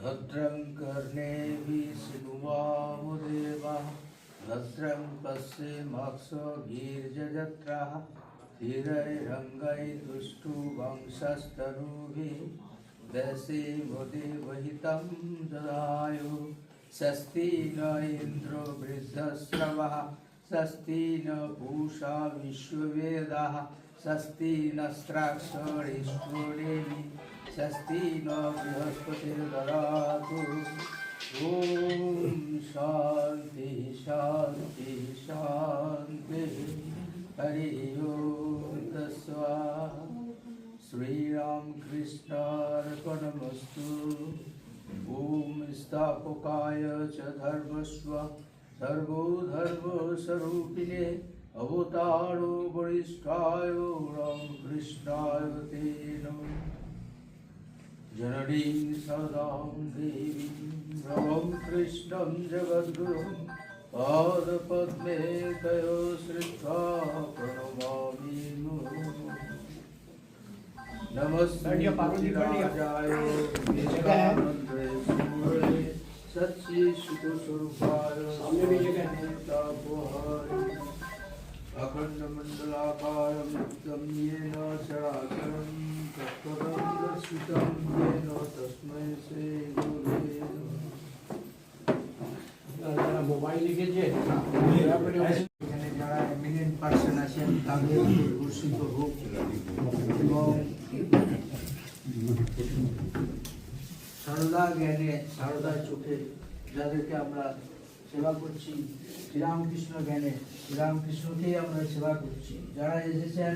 S3: भद्रं कर्णेभिः शृणुयामदेवः भद्रं पश्येमाक्षभिर्यजत्राः स्थिरैरङ्गैस्तुष्टुवंशस्तनूभिः दशेमदेवहितं ददायु। स्वस्ति न इन्द्रो वृद्धश्रवः स्वस्ति न पूषा विश्ववेदाः स्वस्ति नस्त्राक्षरिष्ठोरेवि स्वस्ति न बृहस्पतिर्ददातु। ॐ शान्ति शान्ति शान्ति। हरि ओम तस्वाहा। श्रीरामकृष्णार्पणमस्तु। ओम स्थापकाय च धर्मस्व सर्वो धर्मस्वरूपिणे अवतारो वरिष्ठाय रामकृष्णाय ते नमः। जननीं सदां देवीं रमं कृष्णं जगद्गुरुं पादपद्मे तयो श्रित्वा प्रणमामि नमस्ते राजाय विवेकानंदे सूर्ये सच्ची सुखस्वरूपाय तापोहाय अखण्डमण्डलाकारं नित्यं येन चराचरं तत्पदं दर्शितं येन तस्मै श्री गुरुवे नमः।
S5: যারা মোবাইল লিখেছে
S3: এখানে যারা এমিনেন্ট পার্সন আছেন তাদের ঘোষিত হোক এবং সারদা জ্ঞানে সারদার চোখে যাদেরকে আমরা সেবা করছি, শ্রীরামকৃষ্ণ জ্ঞানে শ্রীরামকৃষ্ণকেই আমরা সেবা করছি। যারা এসেছেন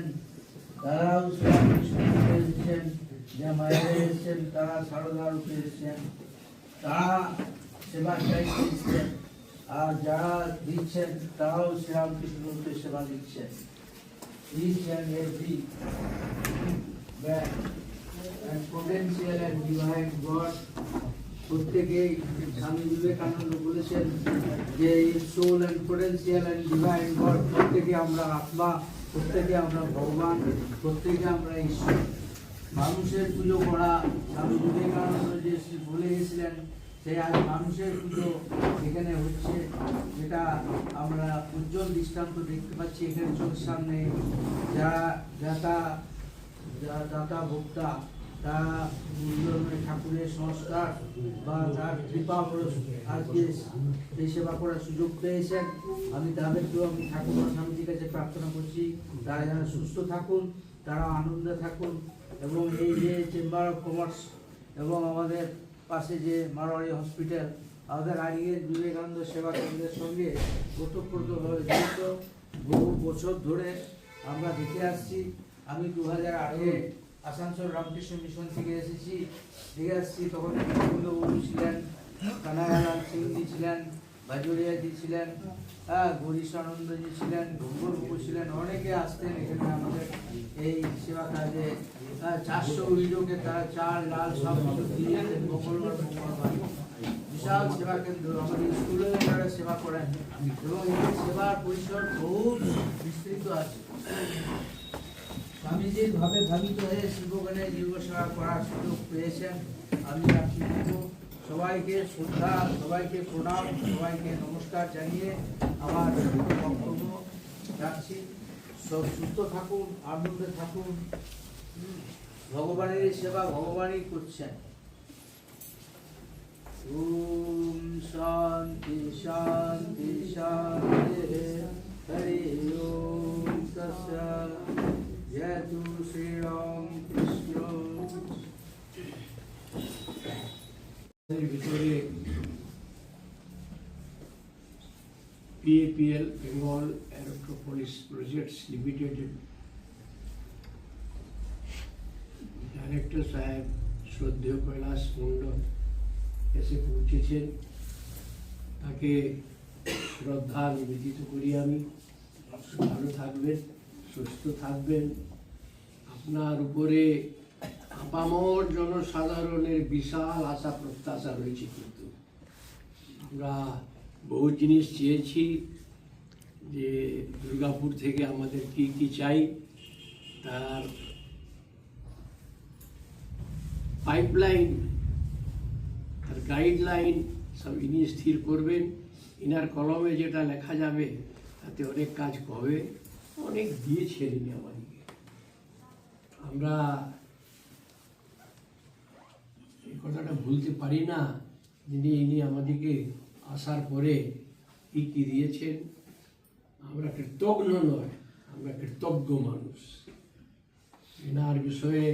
S3: তারাও শ্রীরামকৃষ্ণ রূপে এসেছেন, যে মায়েরা এসেছেন তারা সারদা রূপে এসেছেন, তারা সেবা চাইতে এসেছেন। আর যারা দিচ্ছেন তারাও শ্রীরামকৃষ্ণ রূপে সেবা দিচ্ছেন। Each and every man and potential and divine God, প্রত্যেকেই স্বামী বিবেকানন্দ বলেছেন যে soul and potential and divine God, প্রত্যেকে আমরা আত্মা, প্রত্যেকে আমরা ভগবান, প্রত্যেকে আমরা ঈশ্বর। মানুষের পুজো করা স্বামী বিবেকানন্দ যে বলে গেছিলেন, সেই আজ মানুষের পুজো এখানে হচ্ছে, যেটা আমরা উজ্জ্বল দৃষ্টান্ত দেখতে পাচ্ছি এখানে চোখের সামনে। যারা দাতা ভোক্তা তারা ঠাকুরের সংস্কার বা তার কৃপাবরস আজকে এই সেবা করার সুযোগ পেয়েছেন। আমি তাদেরকেও আমি ঠাকুর স্বামীজির কাছে প্রার্থনা করছি তারা যেন সুস্থ থাকুন, তারা আনন্দে থাকুন। এবং এই যে চেম্বার অফ কমার্স এবং আমাদের পাশে যে মারোয়ারি হসপিটাল, আমাদের আজকে বিবেকানন্দ সেবা কেন্দ্রের সঙ্গে ওতপ্রোতভাবে জড়িত। বহু বছর ধরে আমরা দেখে আসছি। আমি 2008-এ আসানসোল রামকৃষ্ণ মিশন থেকে দেখে আসছি। তখন গোবিন্দবাবু ছিলেন, কানায়ালাল সিংজি ছিলেন, বাজুরিয়াজি ছিলেন, গরিশানন্দজি ছিলেন, গঙ্গরবাবু ছিলেন, অনেকে আসতেন এখানে আমাদের এই সেবা কাজে। 400 উইডোকে তারা চাল ডাল সব কিছু দিয়ে যেতেন মঙ্গলবার। বিশাল সেবা কেন্দ্র, আমাদের স্কুলে তারা সেবা করেন এবং এই সেবার পরিসর বহু বিস্তৃত আছে। স্বামীজির ভাবে ভাবিত হয়ে শিবগণের দীর্ঘ সেবা করার সুযোগ পেয়েছেন। আমি আপনি সবাইকে শ্রদ্ধা, সবাইকে প্রণাম, সবাইকে নমস্কার জানিয়ে আমার বক্তব্য রাখছি। সব সুস্থ থাকুন, আনন্দে থাকুন, ভগবানের সেবা ভগবানই করছেন। ওম শান্তি শান্তি শান্তি হরি ওম তৎসৎ। জয় তু শ্রীরাম কৃষ্ণ।
S5: এর ভিতরে PAPL বেঙ্গল অ্যারোট্রোপলিস প্রজেক্টস লিমিটেডের ডাইরেক্টর সাহেব শ্রদ্ধেয় কৈলাস মণ্ডল এসে পৌঁছেছেন। তাকে শ্রদ্ধা নিবেদিত করি আমি। ভালো থাকবেন, সুস্থ থাকবেন। আপনার উপরে আপামর জনসাধারণের বিশাল আশা প্রত্যাশা রয়েছে। কিন্তু আমরা বহু জিনিস চেয়েছি যে দুর্গাপুর থেকে আমাদের কি কি চাই, তার পাইপলাইন, তার গাইডলাইন সব ইনি স্থির করবেন। ইনার কলমে যেটা লেখা যাবে তাতে অনেক কাজ হবে। অনেক দিয়েছেন ইনি আমাদেরকে। আমরা এই কথাটা ভুলতে পারি না যিনি ইনি আমাদেরকে আসার পরে কী কী দিয়েছেন। আমরা কৃতজ্ঞ নয়, আমরা কৃতজ্ঞ মানুষ। এনার বিষয়ে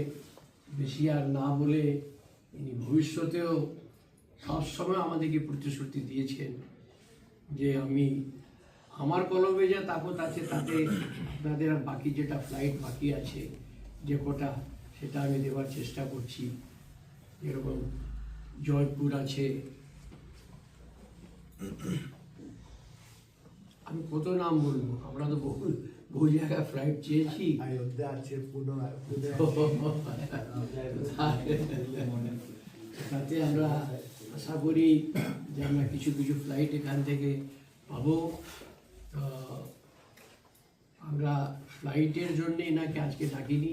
S5: বেশি আর না বলে ইনি ভবিষ্যতেও সবসময় আমাদেরকে প্রতিশ্রুতি দিয়েছেন যে আমি আমার কলমে যা তাপত আছে তাতে আপনাদের বাকি যেটা ফ্লাইট বাকি আছে যে কটা, সেটা আমি দেওয়ার চেষ্টা করছি। যেরকম জয়পুর আছে, আমি কত নাম বলবো, আমরা তো বহু জায়গায় ফ্লাইট চেয়েছি। তাতে আমরা আশা করি যে আমরা কিছু কিছু ফ্লাইট এখান থেকে পাবো। আমরা ফ্লাইটের জন্য এনাকে আজকে ডাকিনি।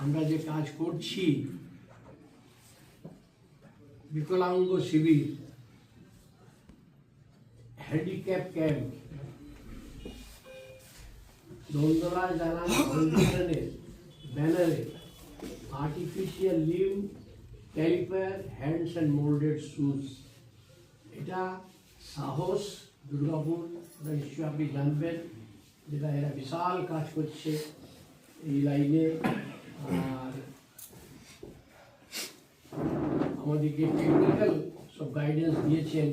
S5: আমরা যে কাজ করছি বিকলাঙ্গ শিবির, হ্যান্ডিক্যাপ ক্যাম্প, দোলদোলা জানান ফাউন্ডেশনের ব্যানারে artificial limb, calliper, hands and moulded shoes, এটা সাহস দুর্গাপুর, নিশ্চয়ই আপনি জানবেন, যেটা এরা বিশাল কাজ করছে এই লাইনে। আর আমাদেরকে টেকনিক্যাল সব গাইডেন্স দিয়েছেন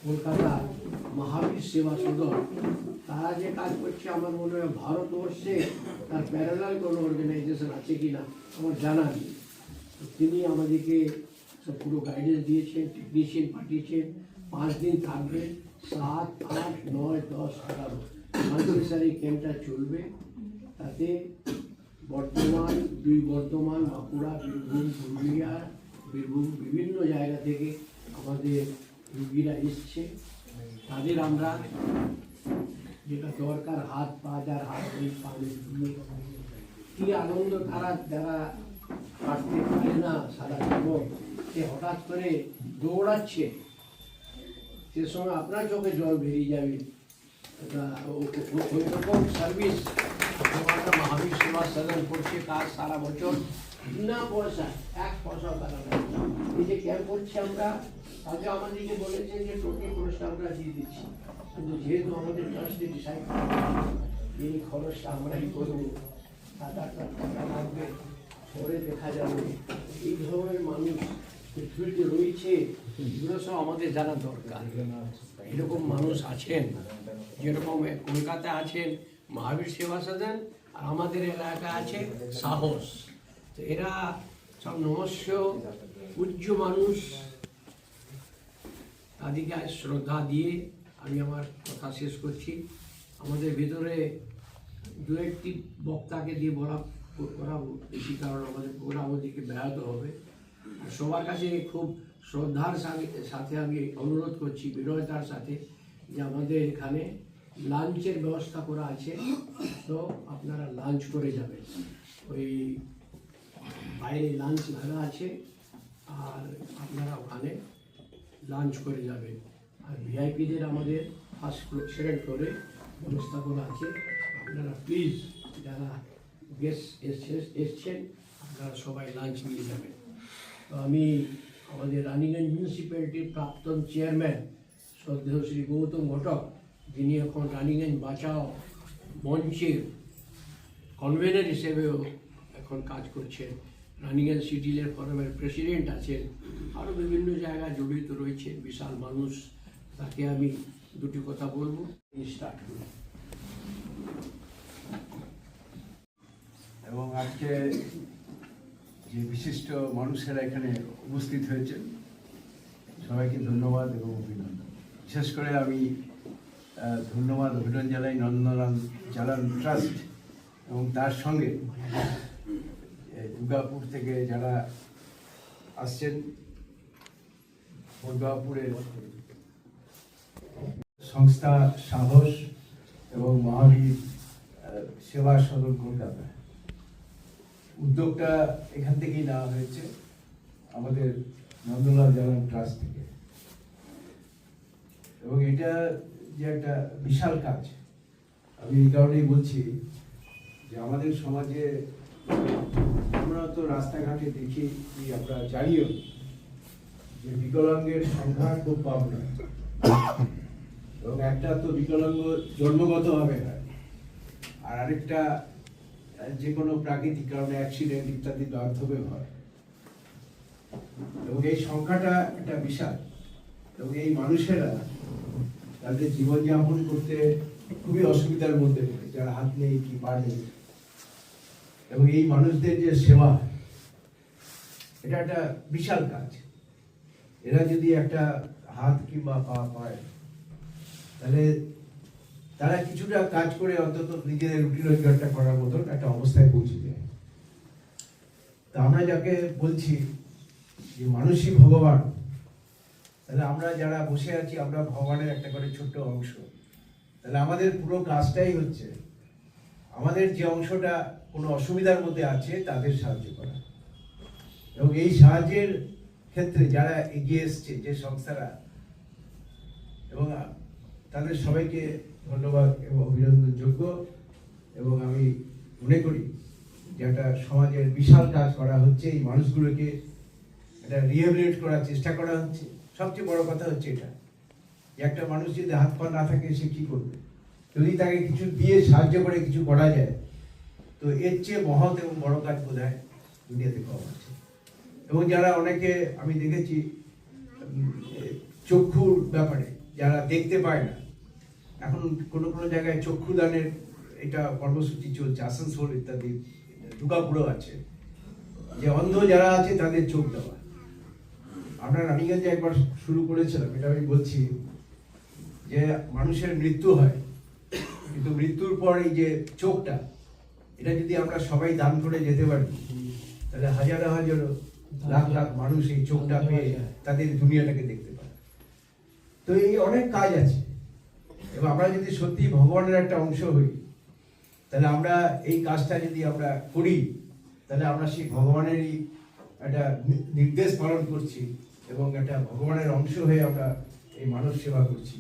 S5: কলকাতা মহাবীর সেবা সদন। তারা যে কাজ করছে আমার মনে হয় ভারতবর্ষে তার প্যারালাল কোনো অর্গানাইজেশন আছে কি না আমার জানা নেই। তিনি আমাদেরকে সব পুরো গাইডেন্স দিয়েছেন, টেকনিশিয়ান পাঠিয়েছেন। 5 দিন থাকবেন, 7, 8, 9, 10, 11 মাল্টিসারি ক্যাম্পটা চলবে। তাতে বর্ধমান, বর্ধমান, বাঁকুড়া, বীরভূম, পুরুলিয়া, বীরভূম বিভিন্ন জায়গা থেকে আমাদের রুগীরা এসছে। তাদের আমরা যেটা দরকার, হাত পা, যার হাত নেই পা নেই, কি আনন্দ তারা যারা হাঁটতে পারে না সারা জীবন, সে হঠাৎ করে দৌড়াচ্ছে, সে সময় আপনার চোখে জল বেরিয়ে যাবে। ওই রকম সার্ভিস আমরা মহাবীর সেবা সদন করছে কাজ সারা বছর বিনা পয়সায়, 1 পয়সাও তারা নেয়। এই যে ক্যাম্প করছি আমরা, আগে আমাদেরকে বলেছেন যে টোটাল খরচটা আমরা দিয়ে দিচ্ছি, কিন্তু যেহেতু আমাদের ট্রাস্টে ডিসাইড এই খরচটা আমরাই করবো, 7-8 লাখ টাকা লাগবে, পরে দেখা যাবে। এই ধরনের মানুষ পৃথিবীতে রয়েছে, এগুলো সব আমাদের জানা দরকার। এরকম মানুষ আছেন, যেরকম কলকাতায় আছেন মহাবীর সেবা সদন, আর আমাদের এলাকায় আছে সাহস। তো এরা সব নমস্য পূজ্য মানুষ। তাদেরকে আজ শ্রদ্ধা দিয়ে আমি আমার কথা শেষ করছি। আমাদের ভিতরে 2-1টি বক্তাকে দিয়ে করাবো বেশি, কারণ আমাদের প্রোগ্রাম ওদিকে ব্যাহত হবে। আর সবার কাছে খুব শ্রদ্ধার সাথে আমি অনুরোধ করছি, বিনয়তার সাথে, যে আমাদের এখানে লাঞ্চের ব্যবস্থা করা আছে, তো আপনারা লাঞ্চ করে যাবেন। ওই বাইরে লাঞ্চ লাগা আছে, আর আপনারা ওখানে লাঞ্চ করে যাবেন। আর ভিআইপিদের আমাদের ফার্স্ট ফ্লোর, সেকেন্ড ফ্লোরে ব্যবস্থা করা আছে। আপনারা প্লিজ যারা গেস্ট এসছেন আপনারা সবাই লাঞ্চ নিয়ে যাবেন। তো আমি আমাদের রানীগঞ্জ মিউনিসিপ্যালিটির প্রাক্তন চেয়ারম্যান শ্রদ্ধেয় শ্রী গৌতম ঘটক, যিনি এখন রানীগঞ্জ বাঁচাও মঞ্চের কনভেনার হিসেবেও এখন কাজ করছেন, রানীগঞ্জ সিটিজেন ফোরামের প্রেসিডেন্ট আছেন, আরও বিভিন্ন জায়গায় জড়িত রয়েছে, বিশাল মানুষ। তাকে আমি দুটি কথা বলবো, স্টার্ট করব।
S10: এবং আজকে যে বিশিষ্ট মানুষেরা এখানে উপস্থিত হয়েছেন সবাইকে ধন্যবাদ এবং অভিনন্দন। বিশেষ করে আমি ধন্যবাদ অভিনন্দন জানাই নন্দলাল চালান ট্রাস্ট এবং তার সঙ্গে দুর্গাপুর থেকে যারা আসছেন, দুর্গাপুরের সংস্থা সাহস এবং মহাবীর সেবা সদন কলকাতা। উদ্যোগটা এখান থেকেই নেওয়া হয়েছে, আমাদের নন্দলাল জালান ট্রাস্ট থেকে। এবং এটা যে একটা বিশাল কাজ, আমি এই কারণেই বলছি যে আমাদের সমাজে আমরা তো রাস্তাঘাটে দেখি, আমরা জানিও যে বিকলাঙ্গের সংখ্যা খুব কম নয়। এবং একটা তো বিকলাঙ্গ জন্মগতভাবে হয়, আর আরেকটা যে কোনো প্রাকৃতিক কারণে অ্যাক্সিডেন্ট ইত্যাদি মাধ্যমে হয়। এবং এই সংখ্যাটা একটা বিশাল, এবং এই মানুষেরা তাদের জীবনযাপন করতে খুবই অসুবিধার মধ্যে পড়ে, যারা হাত নেই কি পা নেই। এবং এই মানুষদের যে সেবা, এটা একটা বিশাল কাজ। এরা যদি একটা হাত কিংবা পা পায়, তাহলে তারা কিছুটা কাজ করে অন্তত নিজেদের রুটি রোজগারটা করার মতন একটা অবস্থায় পৌঁছে যায়। তা আমরা যাকে বলছি যে মানুষই ভগবান, তাহলে আমরা যারা বসে আছি আমরা ভগবানের একটা করে ছোট্ট অংশ। তাহলে আমাদের পুরো কাজটাই হচ্ছে আমাদের যে অংশটা কোনো অসুবিধার মধ্যে আছে তাদের সাহায্য করা। এবং এই সাহায্যের ক্ষেত্রে যারা এগিয়ে এসছে যে সংস্থারা, এবং তাদের সবাইকে ধন্যবাদ এবং অভিনন্দনযোগ্য। এবং আমি মনে করি যে একটা সমাজের বিশাল কাজ করা হচ্ছে, এই মানুষগুলোকে একটা রিহ্যাবিলিটেট করার চেষ্টা করা হচ্ছে। সবচেয়ে বড় কথা হচ্ছে এটা যে একটা মানুষ যদি হাত পা না থাকে সে কি করবে? যদি তাকে কিছু দিয়ে সাহায্য করে কিছু করা যায়, তো এর চেয়ে মহৎ এবং বড় কাজ বোধহয় দুনিয়াতে কম আছে। এবং যারা অনেকে আমি দেখেছি চক্ষুর ব্যাপারে, যারা দেখতে পায় না, এখন কোনো কোনো জায়গায় চক্ষুদানের এটা কর্মসূচি চলছে, আসানসোল ইত্যাদি, দুর্গাপুরও আছে, যে অন্ধ যারা আছে তাদের চোখ দেওয়া। আমরা রানীগঞ্জে একবার শুরু করেছিলাম, এটা আমি বলছি যে মানুষের মৃত্যু হয়, কিন্তু মৃত্যুর পর এই যে চোখটা, এটা যদি আমরা সবাই দান করে যেতে পারি, তাহলে হাজারো হাজারো লাখ লাখ মানুষ এই চোখটা পেয়ে তাদের দুনিয়াটাকে দেখতে পারে। তো এই অনেক কাজ আছে, এবং আমরা যদি সত্যি ভগবানের একটা অংশ হই, তাহলে আমরা এই কাজটা যদি আমরা করি, তাহলে আমরা সেই ভগবানেরই একটা নির্দেশ পালন করছি এবং একটা ভগবানের অংশ হয়ে আমরা এই মানব সেবা করছি।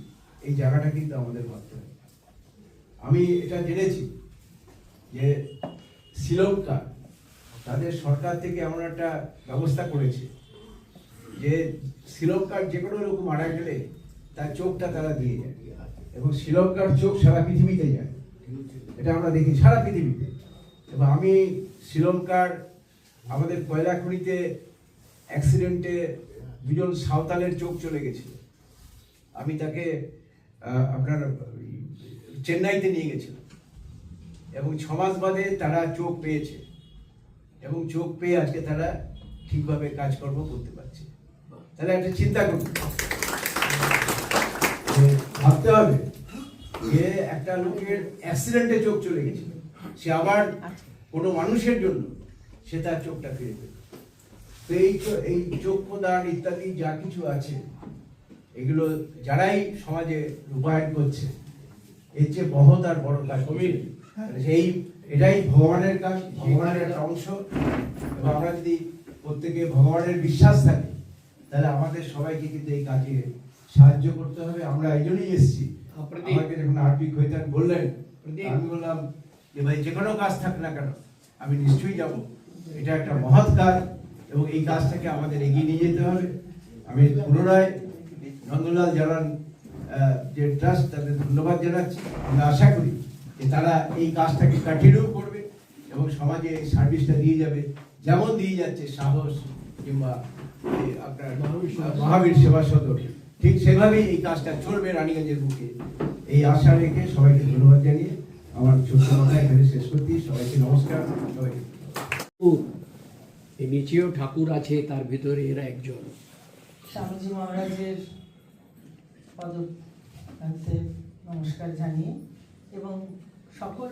S10: এই জায়গাটা কিন্তু আমাদের ভাবতে হবে। আমি এটা জেনেছি যে শ্রীলঙ্কা তাদের সরকার থেকে এমন একটা ব্যবস্থা করেছে যে শ্রীলঙ্কার যে কোনো লোক মারা গেলে তার চোখটা তারা দিয়ে যায়, এবং শ্রীলঙ্কার চোখ সারা পৃথিবীতে যায়। এটা আমরা দেখি সারা পৃথিবীতে। এবং আমি শ্রীলঙ্কার আমাদের কয়লা খনিতে অ্যাক্সিডেন্টে দুজন সাঁওতালের চোখ চলে গেছিল, আমি তাকে আপনার চেন্নাইতে নিয়ে গেছিলাম, এবং 6 মাস বাদে তারা চোখ পেয়েছে, এবং চোখ পেয়ে আজকে তারা ঠিকভাবে কাজকর্ম করতে পারছে। তাহলে একটা চিন্তা করুন, ভাবতে হবে যে একটা লোকের অ্যাক্সিডেন্টে চোখ চলে গেছিল, সে আবার কোনো মানুষের জন্য সে তার চোখটা ফিরে পেল। তো এই চক্ষুদান ইত্যাদি যা কিছু আছে, এগুলো যারাই সমাজে রূপায়ণ করছে, এর চেয়ে মহৎ আর বড় কাজ সেই এটাই ভগবানের কাজ, ভগবানের একটা অংশ। এবং আমরা যদি প্রত্যেকে ভগবানের বিশ্বাস থাকে তাহলে আমাদের সবাইকে কিন্তু এই কাজে সাহায্য করতে হবে। আমরা এই জন্যই এসেছি। আমাকে যখন আরপি খৈতান বললেন, আমি বললাম যে ভাই যে কোনো কাজ থাক না কেন আমি নিশ্চয়ই যাব। এটা একটা মহৎ কাজ এবং এই কাজটাকে আমাদের এগিয়ে নিয়ে যেতে হবে। আমি পুনরায় নন্দলাল জানান যে ট্রাস্ট, তাদের ধন্যবাদ জানাচ্ছি। আমরা আশা করি যে তারা এই কাজটাকে কন্টিনিউ করবে এবং সমাজে এই সার্ভিসটা দিয়ে যাবে, যেমন দিয়ে যাচ্ছে সাহস কিংবা আপনার মহাবীর সেবা সদন, ঠিক সেভাবেই এই কাজটা চলবে রানীগঞ্জের বুকে। এই আশা রেখে সবাইকে ধন্যবাদ জানিয়ে আমার ছোট্ট কথা এখানে শেষ করতে, সবাইকে নমস্কার। সবাইকে
S5: নিচেও ঠাকুর আছে, তার ভিতরে এরা একজন।
S2: স্বামীজি মহারাজের পদে নমস্কার জানিয়ে এবং সকল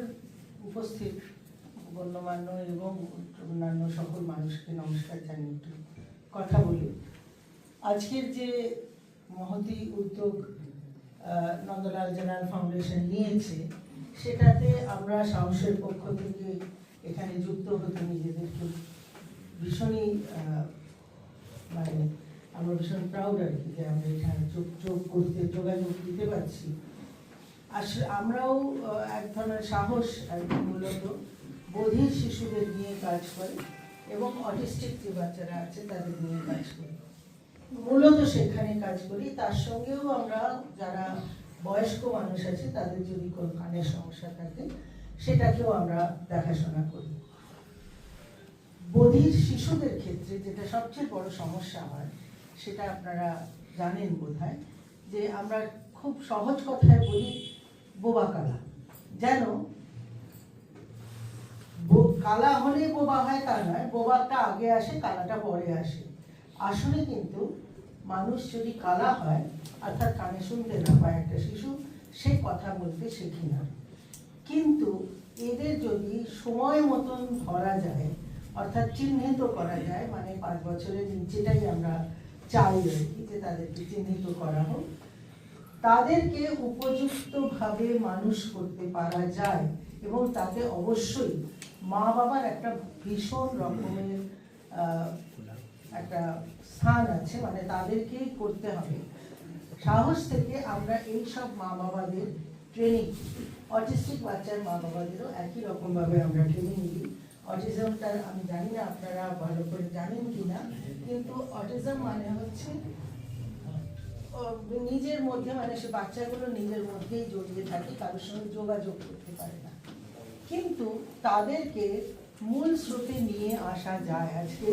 S2: উপস্থিত গণ্যমান্য এবং অন্যান্য সকল মানুষকে নমস্কার জানিয়ে একটু কথা বলি। আজকের যে মহতী উদ্যোগ নন্দলাল জানান ফাউন্ডেশন নিয়েছে, সেটাতে আমরা সাহসের পক্ষ থেকে এখানে যুক্ত হতে নিজেদেরকে ভীষণই মানে আমরা ভীষণ প্রাউড আর কি, যে আমরা এখানে যোগাযোগ দিতে পারছি। আসলে আমরাও এক ধরনের সাহস আর কি, মূলত বধির শিশুদের নিয়ে কাজ করে এবং অটিস্টিক যে বাচ্চারা আছে তাদের নিয়ে কাজ করি, মূলত সেখানে কাজ করি। তার সঙ্গেও আমরা যারা বয়স্ক মানুষ আছে তাদের যদি কোনো কানের সমস্যা থাকে সেটাকেও আমরা দেখাশোনা করি। বধির শিশুদের ক্ষেত্রে যেটা সবচেয়ে বড় সমস্যা হয় সেটা আপনারা জানেন বোধহয়, যে আমরা খুব সহজ কথায় বলি বোবা কালা। যেন কালা হলে বোবা হয় তা নয়, বোবাটা আগে আসে কালাটা পরে আসে। আসলে কিন্তু মানুষ যদি কালা হয়, অর্থাৎ কানে শুনতে না পায় একটা শিশু, সে কথা বলতে শেখে না। কিন্তু এদের যদি সময় মতন ধরা যায়, অর্থাৎ চিহ্নিত করা যায়, মানে 5 বছরের নিচেটাই আমরা চাই আর কি, যে তাদেরকে চিহ্নিত করা হোক, তাদেরকে উপযুক্তভাবে মানুষ করতে পারা যায়। এবং তাতে অবশ্যই মা বাবার একটা ভীষণ রকমের একটা স্থান আছে, মানে তাদেরকেই করতে হবে। সাহস থেকে আমরা এই সব মা বাবাদের ট্রেনিং, অটিস্টিক বাচ্চার মা বাবাদেরও একই রকমভাবে আমরা ট্রেনিং দিই। অটিজমটা আমি জানি না আপনারা ভালো করে জানেন কি না, কিন্তু অটিজম মানে হচ্ছে নিজের মধ্যে, মানে সে বাচ্চাগুলো নিজের মধ্যেই জড়িয়ে থাকে, কারোর সঙ্গে যোগাযোগ করতে পারে না, কিন্তু তাদেরকে মূল স্রোতে নিয়ে আসা যায়। আজকে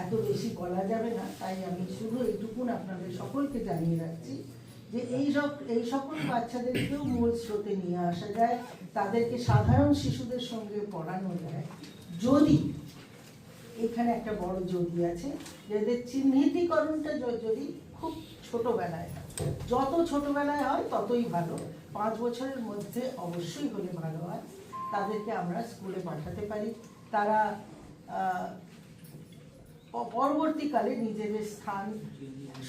S2: এত বেশি বলা যাবে না, তাই আমি শুধু এইটুকুন আপনাদের সকলকে জানিয়ে রাখছি যে এই সকল বাচ্চাদেরকেও মূল স্রোতে নিয়ে আসা যায়, তাদেরকে সাধারণ শিশুদের সঙ্গে পড়ানো যায়, যদি এখানে একটা বড় যদি আছে, যাদের চিহ্নিতকরণটা যদি খুব ছোটবেলায়, যত ছোটবেলায় হয় ততই ভালো। 5 বছরের মধ্যে অবশ্যই হলে ভালো হয়। তাদেরকে আমরা স্কুলে পাঠাতে পারি, তারা পরবর্তীকালে নিজেদের স্থান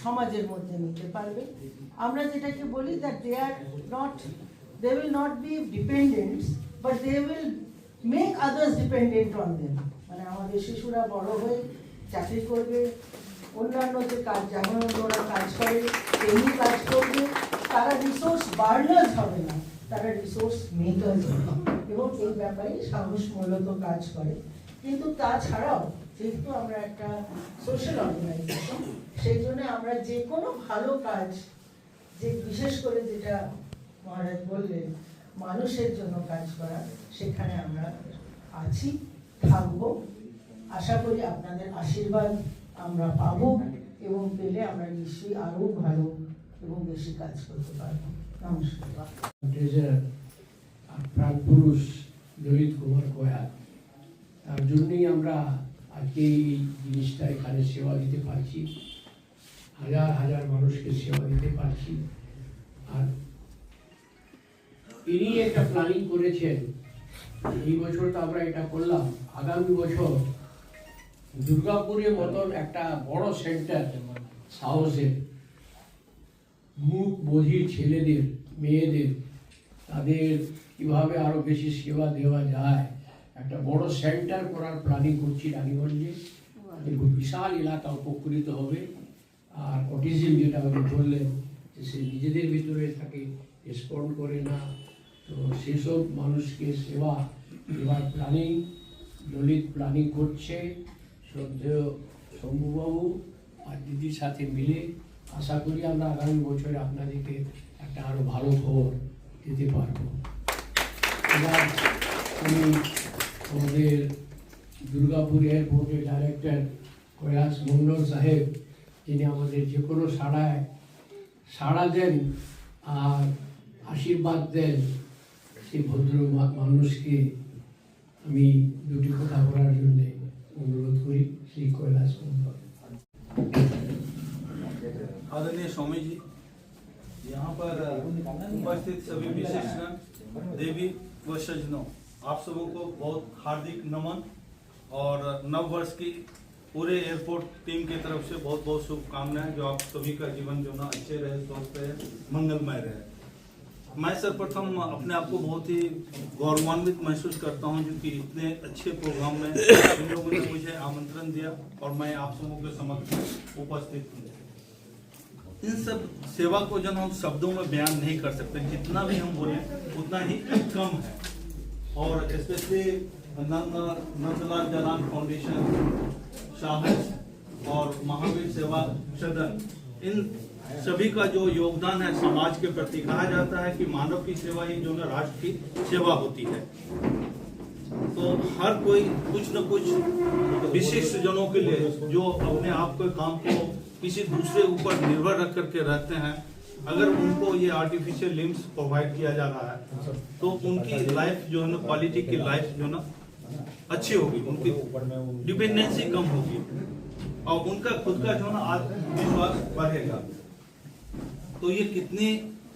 S2: সমাজের মধ্যে নিতে পারবে। আমরা যেটাকে বলি that they will not be dependents, but they will make others dependent on them। মানে আমাদের শিশুরা বড় হয়ে চাকরি করবে, অন্যান্য যে কাজ যেমন ওরা কাজ করে তেমনি কাজ করবে, তারা রিসোর্স বার্নার্স হবে না, তারা রিসোর্স মেকার্স হবে। এবং এই ব্যাপারে সাহস মূলত কাজ করে। কিন্তু তাছাড়াও যেহেতু আমরা একটা সোশ্যাল অর্গানাইজেশন, সেই জন্য আমরা যে কোনো ভালো কাজ, যে বিশেষ করে যেটা মহারাজ বললেন মানুষের জন্য কাজ করা, সেখানে আমরা আছি, থাকবো। আশা করি আপনাদের আশীর্বাদ আমরা পাবো এবং পেলে আমরা নিশ্চয়ই আরও ভালো এবং বেশি কাজ করতে পারবো। নমস্কার।
S5: প্রাণ পুরুষ ললিত কুমার কয়া, তার জন্যই আমরা আজকে এই জিনিসটা এখানে সেবা দিতে পারছি, হাজার হাজার মানুষকে সেবা দিতে পারছি। আর ইনি একটা প্ল্যানিং করেছেন, এই বছর তো আমরা এটা করলাম, আগামী বছর দুর্গাপুরের মতন একটা বড় সেন্টার সাহসের মুখ বধির ছেলেদের, মেয়েদের তাদের কীভাবে আরও বেশি সেবা দেওয়া যায় একটা বড় সেন্টার করার প্ল্যানিং করছি রানীগঞ্জে। বিশাল এলাকা উপকৃত হবে। আর অটিজম যেটা আপনি বললেন যে সে নিজেদের ভিতরে তাকে রেসপন্ড করে না, তো সেসব মানুষকে সেবা দেওয়ার প্ল্যানিং ললিত প্ল্যানিং করছে শ্রদ্ধেয় শম্ভুবাবু আর দিদির সাথে মিলে। আশা করি আমরা আগামী বছরে আপনাদেরকে একটা আরও ভালো খবর দিতে পারবো। এবার আমি আমাদের দুর্গাপুর এয়ারপোর্টের ডাইরেক্টর কৈলাস মন্ডল সাহেব, যিনি আমাদের যে কোনো সাড়া দেন আর আশীর্বাদ দেন, সেই ভদ্র মানুষকে আমি দুটি কথা বলার জন্য অনুরোধ করি। শ্রী কৈলাস মন্ডল।
S11: आदरणीय स्वामी जी, यहाँ पर उपस्थित सभी विशिष्टगण, देवी व सज्जनों, आप सबों को बहुत हार्दिक नमन और नव वर्ष की पूरे एयरपोर्ट टीम की तरफ से बहुत बहुत शुभकामनाएं। जो आप सभी का जीवन जो ना अच्छे रहे, स्वस्थ रहे, मंगलमय रहे। मैं सर्वप्रथम अपने आप को बहुत ही गौरवान्वित महसूस करता हूं जो कि इतने अच्छे प्रोग्राम में इन लोगों ने मुझे आमंत्रण दिया और मैं आप सबों के समक्ष उपस्थित हूँ। इन सब सेवा को जब हम शब्दों में बयान नहीं कर सकते, जितना भी हम बोले उतना ही कम है। और स्पेशली नंदलाल जालान फाउंडेशन, साहस और महावीर सेवा सदन, इन सभी का जो योगदान है समाज के प्रति, कहा जाता है कि मानव की सेवा ही जो है राष्ट्र की सेवा होती है। तो हर कोई कुछ न कुछ विशिष्ट जनों के लिए जो अपने आप के काम को किसी दूसरे ऊपर निर्भर रख करके रहते हैं, अगर उनको ये आर्टिफिशियल लिम्स प्रोवाइड किया जा रहा है तो उनकी लाइफ जो है ना, क्वालिटी की लाइफ जो है ना अच्छी होगी, उनकी डिपेंडेंसी कम होगी और उनका खुद का जो है ना आत्मविश्वास बढ़ेगा। तो ये कितनी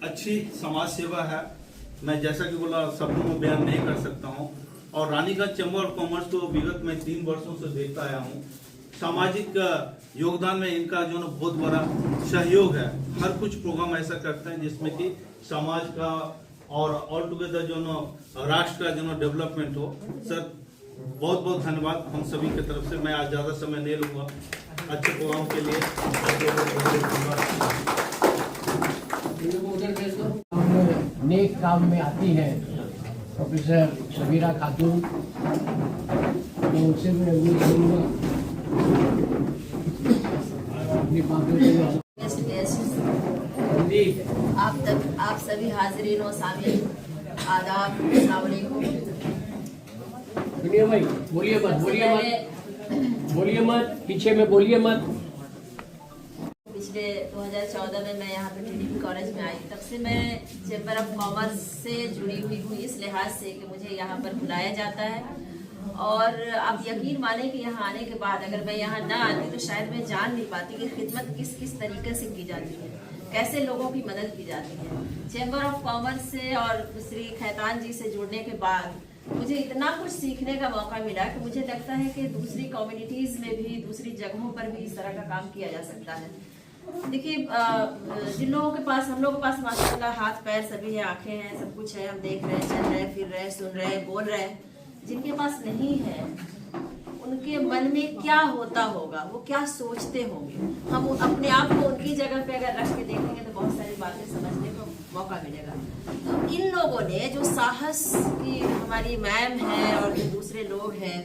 S11: अच्छी समाज सेवा है, मैं जैसा कि बोला शब्दों में बयान नहीं कर सकता हूँ। और रानीगंज चैम्बर ऑफ कॉमर्स को विगत में 3 वर्षों से देखता आया हूँ। सामाजिक योगदान में इनका जो ना बहुत बड़ा सहयोग है। हर कुछ प्रोग्राम ऐसा करते हैं जिसमें कि समाज का और ऑल टुगेदर जो ना राष्ट्र का जो ना डेवलपमेंट हो। सर बहुत बहुत धन्यवाद हम सभी की तरफ से। मैं आज ज़्यादा समय नहीं लूँगा अच्छे प्रोग्राम के लिए।
S5: नेक काम में आती है प्रोफेसर सबीरा खातून, तो उनसे मैं अनुरोध करूँगा अपनी बातों को।
S12: आप सभी हाजिरीन और सामीन, आदाब, अस्सलाम वालेकुम।
S5: दुनिया भाई बोलिए मत, बोलिए मत, पीछे में बोलिए मत।
S12: पिछले 2014 में मैं यहाँ पे टीडीपी कॉलेज में आई, तब से मैं चैम्बर ऑफ कॉमर्स से जुड़ी हुई हूँ इस लिहाज से कि मुझे यहाँ पर बुलाया जाता है। और आप यकीन माने कि यहाँ आने के बाद अगर मैं यहाँ ना आती तो शायद मैं जान नहीं पाती कि खिदमत किस किस तरीके से की जाती है, कैसे लोगों की मदद की जाती है। चैम्बर ऑफ कॉमर्स से और श्री खैतान जी से जुड़ने के बाद मुझे इतना कुछ सीखने का मौका मिला कि मुझे लगता है कि दूसरी कम्युनिटीज़ में भी, दूसरी जगहों पर भी इस तरह का काम किया जा सकता है। देखिए, जिन लोगों के पास, हम लोगों के पास माशाल्लाह हाथ पैर सभी है, आंखें हैं, सब कुछ है, हम देख रहे हैं, चल रहे हैं, फिर रहे हैं, सुन रहे हैं, बोल रहे हैं। जिनके पास नहीं है उनके मन में क्या होता होगा, वो क्या सोचते होंगे। हम अपने आप को उनकी जगह पे अगर रख के देखेंगे तो बहुत सारी बातें समझने को मौका मिलेगा। तो इन लोगों ने जो साहस की, हमारी मैम है और जो दूसरे लोग हैं,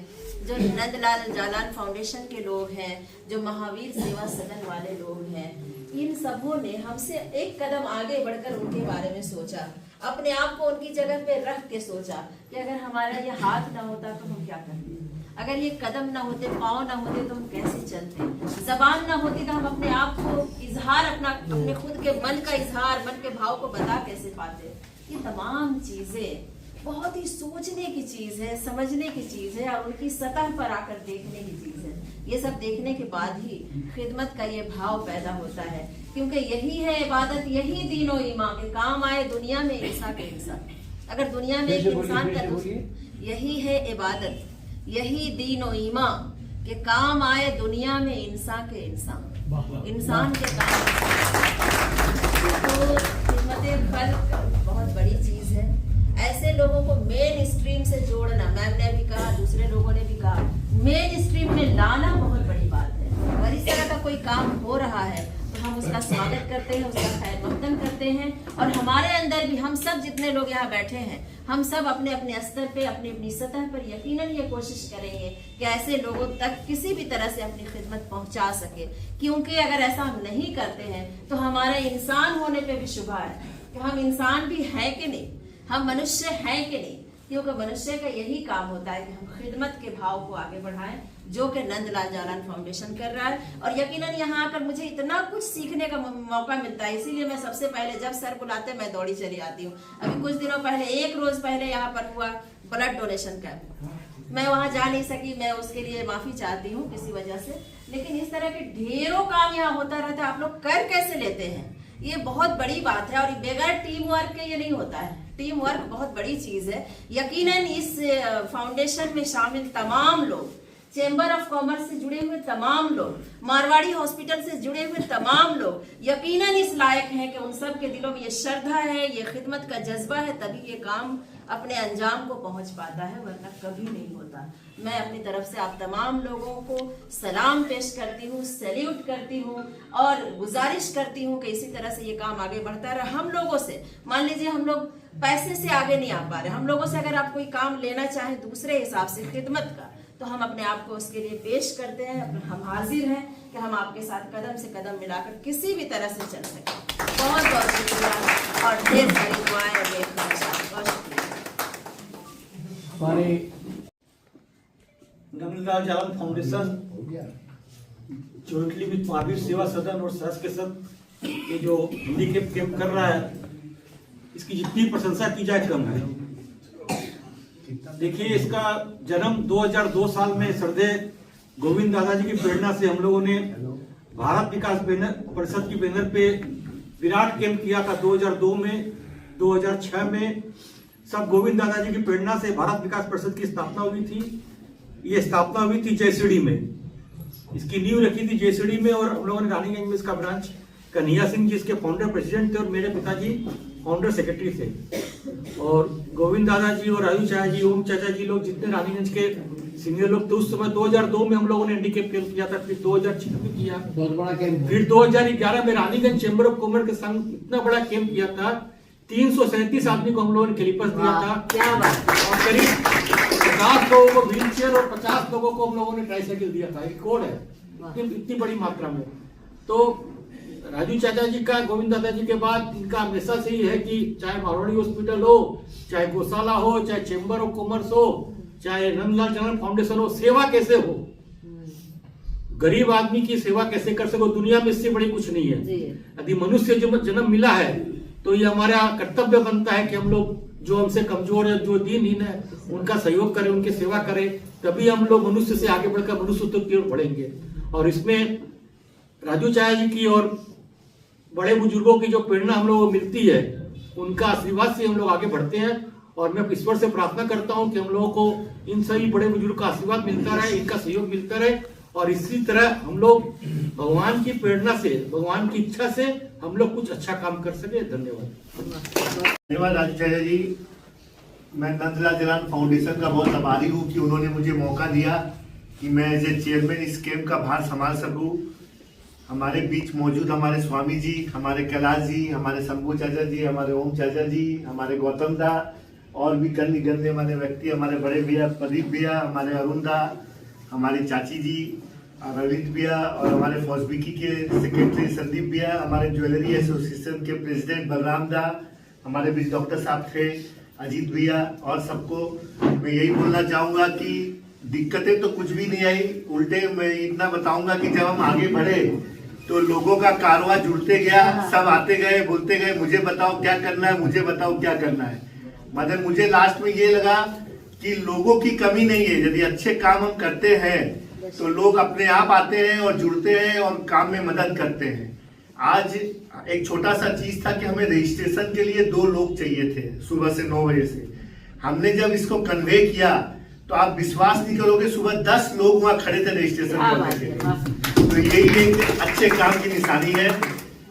S12: जो नंदलाल जालान फाउंडेशन के लोग हैं, जो महावीर सेवा सदन वाले लोग हैं, इन सबों ने हमसे एक कदम आगे बढ़कर उनके बारे में सोचा, अपने आप को उनकी जगह पे रख के सोचा कि अगर हमारा ये हाथ ना होता तो हम क्या करते, अगर ये कदम ना होते, पाँव ना होते तो हम कैसे चलते, जबान ना होती तो हम अपने आप को इजहार, अपने खुद के मन का इजहार, मन के भाव को बता कैसे पाते। ये तमाम चीजें बहुत ही सोचने की चीज है, समझने की चीज है और उनकी सतह पर आकर देखने की चीज है। ये सब देखने के बाद ही खिदमत का ये भाव पैदा होता है, क्योंकि यही है इबादत, यही दीन और ईमान के काम आए दुनिया में इंसान के इंसान। अगर दुनिया में एक इंसान का, यही है इबादत, यही दीन और ईमान के काम आए दुनिया में इंसान के इंसान, इंसान के काम। तो खिदमत खल्क बहुत बड़ी चीज है। लोगों को मेन स्ट्रीम से जोड़ना, मैम ने भी कहा, दूसरे लोगों ने भी कहा, मेन स्ट्रीम में लाना बहुत बड़ी बात है। अगर इस तरह का कोई काम हो रहा है तो हम उसका स्वागत करते हैं, उसका खैर मकदम करते हैं। और हमारे अंदर भी हम सब जितने लोग यहाँ बैठे हैं, हम सब अपने अपने स्तर पे, अपनी अपनी सतह पर यकीनन ये कोशिश करेंगे कि ऐसे लोगों तक किसी भी तरह से अपनी खिदमत पहुंचा सके, क्योंकि अगर ऐसा हम नहीं करते हैं तो हमारे इंसान होने पे भी शुभा है कि हम इंसान भी हैं कि नहीं, हम मनुष्य हैं कि नहीं। क्योंकि मनुष्य का यही काम होता है कि हम खिदमत के भाव को आगे बढ़ाएं, जो कि नंदलाल जालान फाउंडेशन कर रहा है। और यकीनन यहाँ आकर मुझे इतना कुछ सीखने का मौका मिलता है, इसीलिए मैं सबसे पहले जब सर बुलाते मैं दौड़ी चली आती हूँ। अभी कुछ दिनों पहले, एक रोज पहले यहाँ पर हुआ ब्लड डोनेशन कैंप, मैं वहाँ जा नहीं सकी, मैं उसके लिए माफी चाहती हूँ किसी वजह से। लेकिन इस तरह के ढेरों काम यहाँ होता रहता है, आप लोग कर कैसे लेते हैं, ये बहुत बड़ी बात है। और बगैर टीम वर्क के ये नहीं होता है। टीम वर्क बहुत बड़ी चीज है। यकीनन इस फाउंडेशन में शामिल तमाम लोग, चेंबर ऑफ कॉमर्स से जुड़े हुए तमाम लोग, मारवाड़ी हॉस्पिटल से जुड़े हुए तमाम लोग यकीनन इस लायक हैं कि उन सब के दिलों में ये श्रद्धा है, ये खिदमत का जज्बा है, तभी ये काम अपने अंजाम को पहुंच पाता है, वरना कभी नहीं होता। मैं अपनी तरफ से आप तमाम लोगों को सलाम पेश करती हूँ, सैल्यूट करती हूँ और गुजारिश करती हूँ कि इसी तरह से ये काम आगे बढ़ता रहे। हम लोगों से, मान लीजिए हम लोग पैसे से आगे नहीं आ पा रहे, हम लोगों से अगर आप कोई काम लेना चाहें दूसरे हिसाब से खिदमत का, तो हम अपने आप को उसके लिए पेश करते हैं। हम हाजिर हैं कि हम आपके साथ कदम से कदम मिलाकर किसी भी तरह से चल सकें। बहुत बहुत शुक्रिया और ढेर सारी दुआएं और ढेर बहुत शुक्रिया।
S5: हमारे
S11: Nandlal Jalan foundation jointly with Mahavir सेवा सदन और सहस के साथ ये जो हैंडीकैप कैंप कर रहा है, इसकी जितनी प्रशंसा की जाए कम है। देखिए, इसका जन्म 2002 साल में श्रद्धेय गोविंद दादाजी की प्रेरणा से हम लोगों ने भारत विकास परिषद की बैनर पे विराट कैंप किया था 2002 में। 2006 में सब गोविंद दादाजी की प्रेरणा से भारत विकास परिषद की स्थापना हुई थी। ये स्थापना हुई थी जयसीडी में, इसकी नींव रखी थी जयसीडी में, और हम लोगों ने रानीगंज में इसका ब्रांच, कन्हैया सिंह जी इसके फाउंडर प्रेसिडेंट थे और मेरे पिताजी फाउंडर सेक्रेटरी थे। और गोविंद दादाजी और राजू चाचा जी, ओम चाचा जी, लोग जितने रानीगंज के सीनियर लोग थे, उस समय 2002 में हम लोगों ने हैंडीकैप कैंप किया था, फिर 2006 में किया,
S5: बहुत बड़ा कैंप,
S11: फिर 2011 में रानीगंज चैम्बर ऑफ कॉमर्स के संग इतना बड़ा कैंप किया था, 337 आदमी को हम लोगों ने कैलिपर्स दिया था,
S12: क्या बात।
S11: और करीब 50 लोगों को व्हील चेयर और 50 लोगों को हम लोगों ने ट्राईसाइकिल दिया था। रिकॉर्ड है इतनी बड़ी मात्रा में। तो राजू चाचा जी का, गोविंद दादाजी के बाद इनका हमेशा से ही है कि चाहे मारवाड़ी हॉस्पिटल हो, चाहे गौशाला हो, चाहे चैम्बर ऑफ कॉमर्स हो, चाहे नंदलाल जालान फाउंडेशन हो, सेवा कैसे हो, गरीब आदमी की सेवा कैसे कर सको, दुनिया में इससे बड़ी कुछ नहीं है। यदि मनुष्य जन्म मिला है तो ये हमारा कर्तव्य बनता है कि हम लोग जो हमसे कमजोर है, जो दीनहीन है, उनका सहयोग करें, उनकी सेवा करें, तभी हम लोग मनुष्य से आगे बढ़कर मनुष्य की ओर बढ़ेंगे। और इसमें राजू चाचा जी की और बड़े बुजुर्गों की जो प्रेरणा हम लोगों को मिलती है, उनका आशीर्वाद से हम लोग आगे बढ़ते हैं। और मैं ईश्वर से प्रार्थना करता हूं कि हम लोगों को इन सभी बड़े बुजुर्ग का आशीर्वाद मिलता रहे, इनका सहयोग मिलता रहे, और इसी तरह हम लोग भगवान की प्रेरणा से, भगवान की इच्छा से हम लोग कुछ अच्छा काम कर सके। धन्यवाद।
S1: धन्यवाद राजू चाचा जी। मैं नंदलाल जालान फाउंडेशन का बहुत आभारी हूँ कि उन्होंने मुझे मौका दिया कि मैं एज ए चेयरमैन इस कैंप का भार संभाल सकूँ। हमारे बीच मौजूद हमारे स्वामी जी, हमारे कैलाश जी, हमारे शंभू चाचा जी, हमारे ओम चाचा जी, हमारे गौतम दा, और भी कई गणमान्य माने व्यक्ति, हमारे बड़े भैया प्रदीप भैया, हमारे अरुण दा, हमारी चाची जी रविंद्र भैया, और हमारे फौजबिकी के सेक्रेटरी संदीप भैया, हमारे ज्वेलरी एसोसिएशन के प्रेसिडेंट बलराम दा, हमारे बीच डॉक्टर साहब थे अजीत भैया, और सबको मैं यही बोलना चाहूँगा कि दिक्कतें तो कुछ भी नहीं आई, उल्टे मैं इतना बताऊंगा कि जब हम आगे बढ़े तो लोगों का कारवां जुड़ते गया, सब आते गए, बोलते गए, मुझे बताओ क्या करना है, मुझे बताओ क्या करना है। मगर मुझे लास्ट में ये लगा कि लोगों की कमी नहीं है। यदि अच्छे काम हम करते हैं तो लोग अपने आप आते हैं और जुड़ते हैं और काम में मदद करते हैं। आज एक छोटा सा चीज था कि हमें रजिस्ट्रेशन के लिए 2 लोग चाहिए थे सुबह से 9 बजे से। हमने जब इसको कन्वे किया तो आप विश्वास नहीं करोगे, सुबह 10 लोग वहां खड़े थे रजिस्ट्रेशन करने के लिए। तो यही एक अच्छे काम की निशानी है।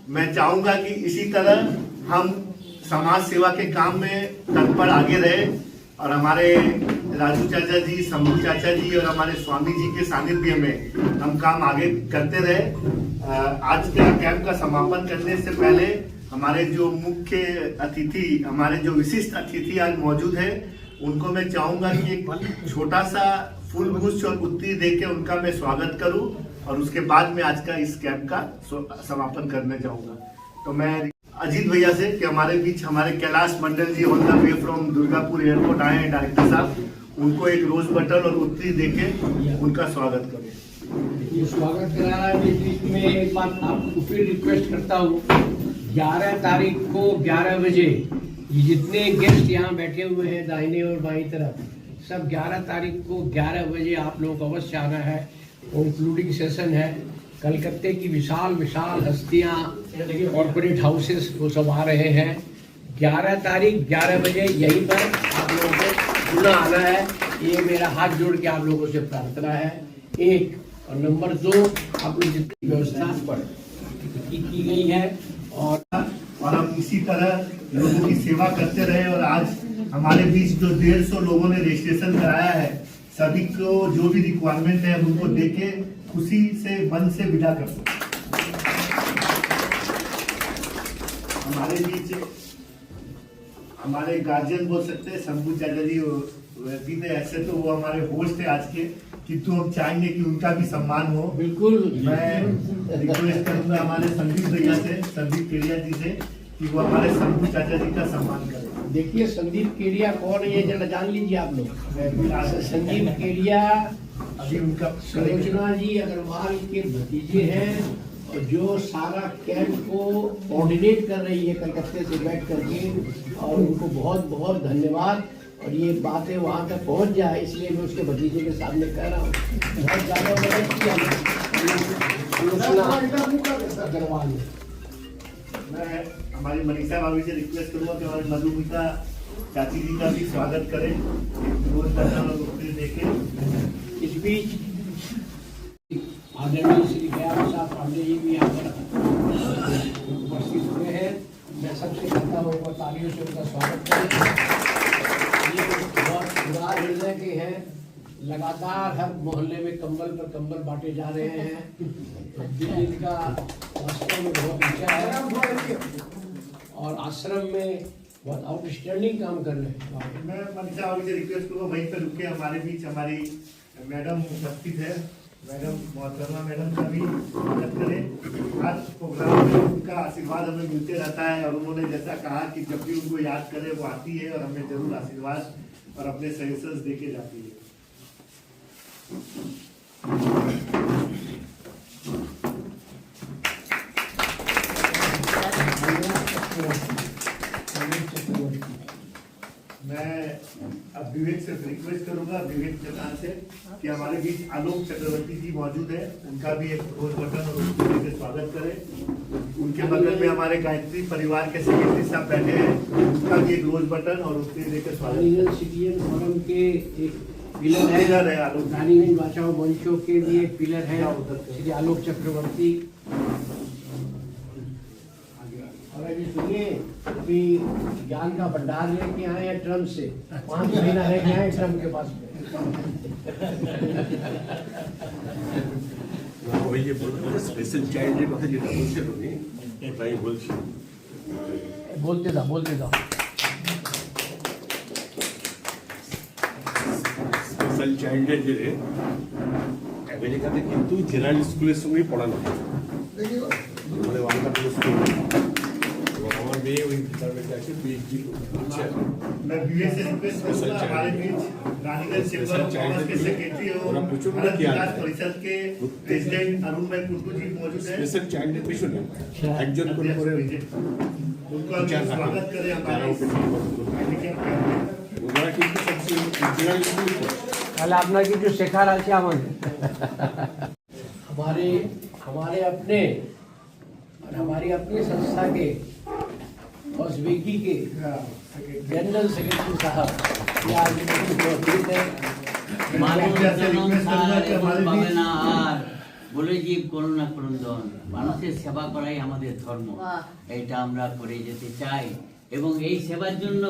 S1: मैं चाहूंगा कि इसी तरह हम समाज सेवा के काम में तत्पर आगे रहे और हमारे राजू चाचा जी, शंभू चाचा जी और हमारे स्वामी जी के सानिध्य में हम काम आगे करते रहे। आज का कैंप का समापन करने से पहले हमारे जो मुख्य अतिथि, हमारे जो विशिष्ट अतिथि आज मौजूद है, उनको मैं चाहूंगा कि एक छोटा सा फूल गुच्छ और उत्ती देके उनका मैं स्वागत करूं और उसके बाद में आज का इस कैंप का समापन करने चाहूंगा। तो मैं अजीत भैया से कि हमारे बीच हमारे Kailash Mandal ji on the way from Durgapur airport आए हैं, डायरेक्टर साहब, उनको एक रोज बटन और उत्ती देके उनका स्वागत करें।
S5: ये स्वागत कराना है, बीच में एक बात आपको फिर रिक्वेस्ट करता हूँ, 11 तारीख को 11 बजे ये जितने गेस्ट यहाँ बैठे हुए हैं दाहिने और बाईं तरफ, सब 11 तारीख को 11 बजे आप लोगों को अवश्य आना है। कंक्लूडिंग सेशन है, कलकत्ते की विशाल विशाल हस्तियाँ, कॉर्पोरेट हाउसेस वो सब आ रहे हैं। 11 तारीख 11 बजे यहीं पर आप लोगों को पुनः आना है। ये मेरा हाथ जोड़ के आप लोगों से प्रार्थना है, एक। और नंबर 2, आप लोग जितनी व्यवस्था की गई है और
S1: हम इसी तरह लोगों की सेवा करते रहे और आज हमारे बीच जो 150 लोगों ने रजिस्ट्रेशन कराया है, सभी को जो भी रिक्वायरमेंट है उनको देके खुशी से मन से विदा कर सकते। हमारे बीच हमारे गार्जियन बोल सकते हैं, शंभू चाचा जी वैसे थे, ऐसे तो वो हमारे होस्ट है आज के, किंतु हम चाहेंगे कि उनका भी सम्मान हो।
S5: बिल्कुल,
S1: मैं रिक्वेस्ट करूंगा हमारे संदीप भैया से, संदीप केड़िया जी से, कि वो हमारे शंभू चाचा जी का सम्मान करें।
S5: देखिए संदीप केड़िया कौन है ये जरा जान लीजिए आप लोग। संदीप केड़िया
S1: अभी उनका
S5: सरोजना जी अग्रवाल के भतीजे हैं और जो सारा कैंप को कोऑर्डिनेट कर रही है कलकत्ते से बैठ करके, और उनको बहुत बहुत धन्यवाद। और ये बातें वहाँ तक पहुँच जाए इसलिए मैं उसके भतीजे के सामने कह रहा हूँ, बहुत ज़्यादा मदद किया अग्रवाल ने।
S1: मैं हमारी मनीषा भाभी से रिक्वेस्ट करूंगा कि हमारे मधुमिता चाची जी का भी स्वागत करें, रोज बटन और उत्ती देके।
S5: इस बीच आदरणीय श्री दयाल साहब पांडे जी भी यहाँ पर उपस्थित हुए हैं। मैं सबसे कहता हूँ और तालियों से उनका स्वागत करें। ये बहुत उदार हृदय के हैं, लगातार हर मोहल्ले में कंबल पर कंबल बांटे जा रहे हैं। दिल इनका वास्तव में बहुत ऊंचा है और आश्रम में बहुत आउटस्टैंडिंग काम कर रहे हैं।
S1: मैं मनीषा भाभी से रिक्वेस्ट करूँगा वहीं पर रुके। हमारे बीच हमारी मैडम उपस्थित है, मैडम मोहतरमा मैडम का भी स्वागत करें। आज प्रोग्राम में उनका आशीर्वाद हमें मिलते रहता है और उन्होंने जैसा कहा कि जब भी उनको याद करें वो आती है और हमें जरूर आशीर्वाद और अपने सजेशंस दे के जाती है। मैं अब विवेक से रिक्वेस्ट करूंगा, विवेक चौहान से, कि हमारे बीच आलोक चक्रवर्ती जी मौजूद है, उनका भी एक रोज बटन और उत्ती देकर स्वागत करें। उनके बगल में हमारे गायत्री परिवार के सेक्रेटरी साहब बैठे हैं, उनका भी एक रोज बटन और उत्ती देकर स्वागत।
S5: सिटीजन फोरम के एक पिलर है आलोक, रानीगंज बचाओ मंचों के लिए पिलर है श्री आलोक चक्रवर्ती। और अभी सुनिए, अभी ज्ञान का भंडार लेके आए हैं ट्रम्प से, 5 महीना लेके आए ट्रम्प के पास में।
S13: स्पेशल चाइल्ड কথা যেটা বলছেন উনি তাই বলছি
S5: বলতে দাও
S13: স্পেশাল চাইল্ডের যে আমেরিকাতে কিন্তু জেনারেল স্কুলের সঙ্গেই পড়ানো হয়, মানে বাংলা কোনো স্কুল। আমার মেয়ে ওই ডিপার্টমেন্টে আছে, পিএইচডি করছে।
S1: मैं विवेक से रिक्वेस्ट करूंगा, हमारे बीच रानीगंज चेंबर ऑफ कॉमर्स के सेक्रेटरी और भारत विकास परिषद के प्रेसिडेंट अरुण भाई कुर्कू जी मौजूद हैं।
S13: স্পেশাল চাইল্ডের পিছনে একজন করে করে
S1: उनको हम स्वागत करें हमारे
S13: ওনারা কিন্তু সবচেয়ে জেনারেল স্কুল
S5: তাহলে আপনার কিছু শেখার আছে আমাদের। हमारे अपने और हमारी अपनी संस्था के औसवेकी के जनरल सेक्रेटरी साहब
S14: বলে জীব করুণা ক্রন্দন, মানুষের সেবা করাই আমাদের ধর্ম, এটা আমরা করে যেতে চাই। এবং এই সেবার জন্য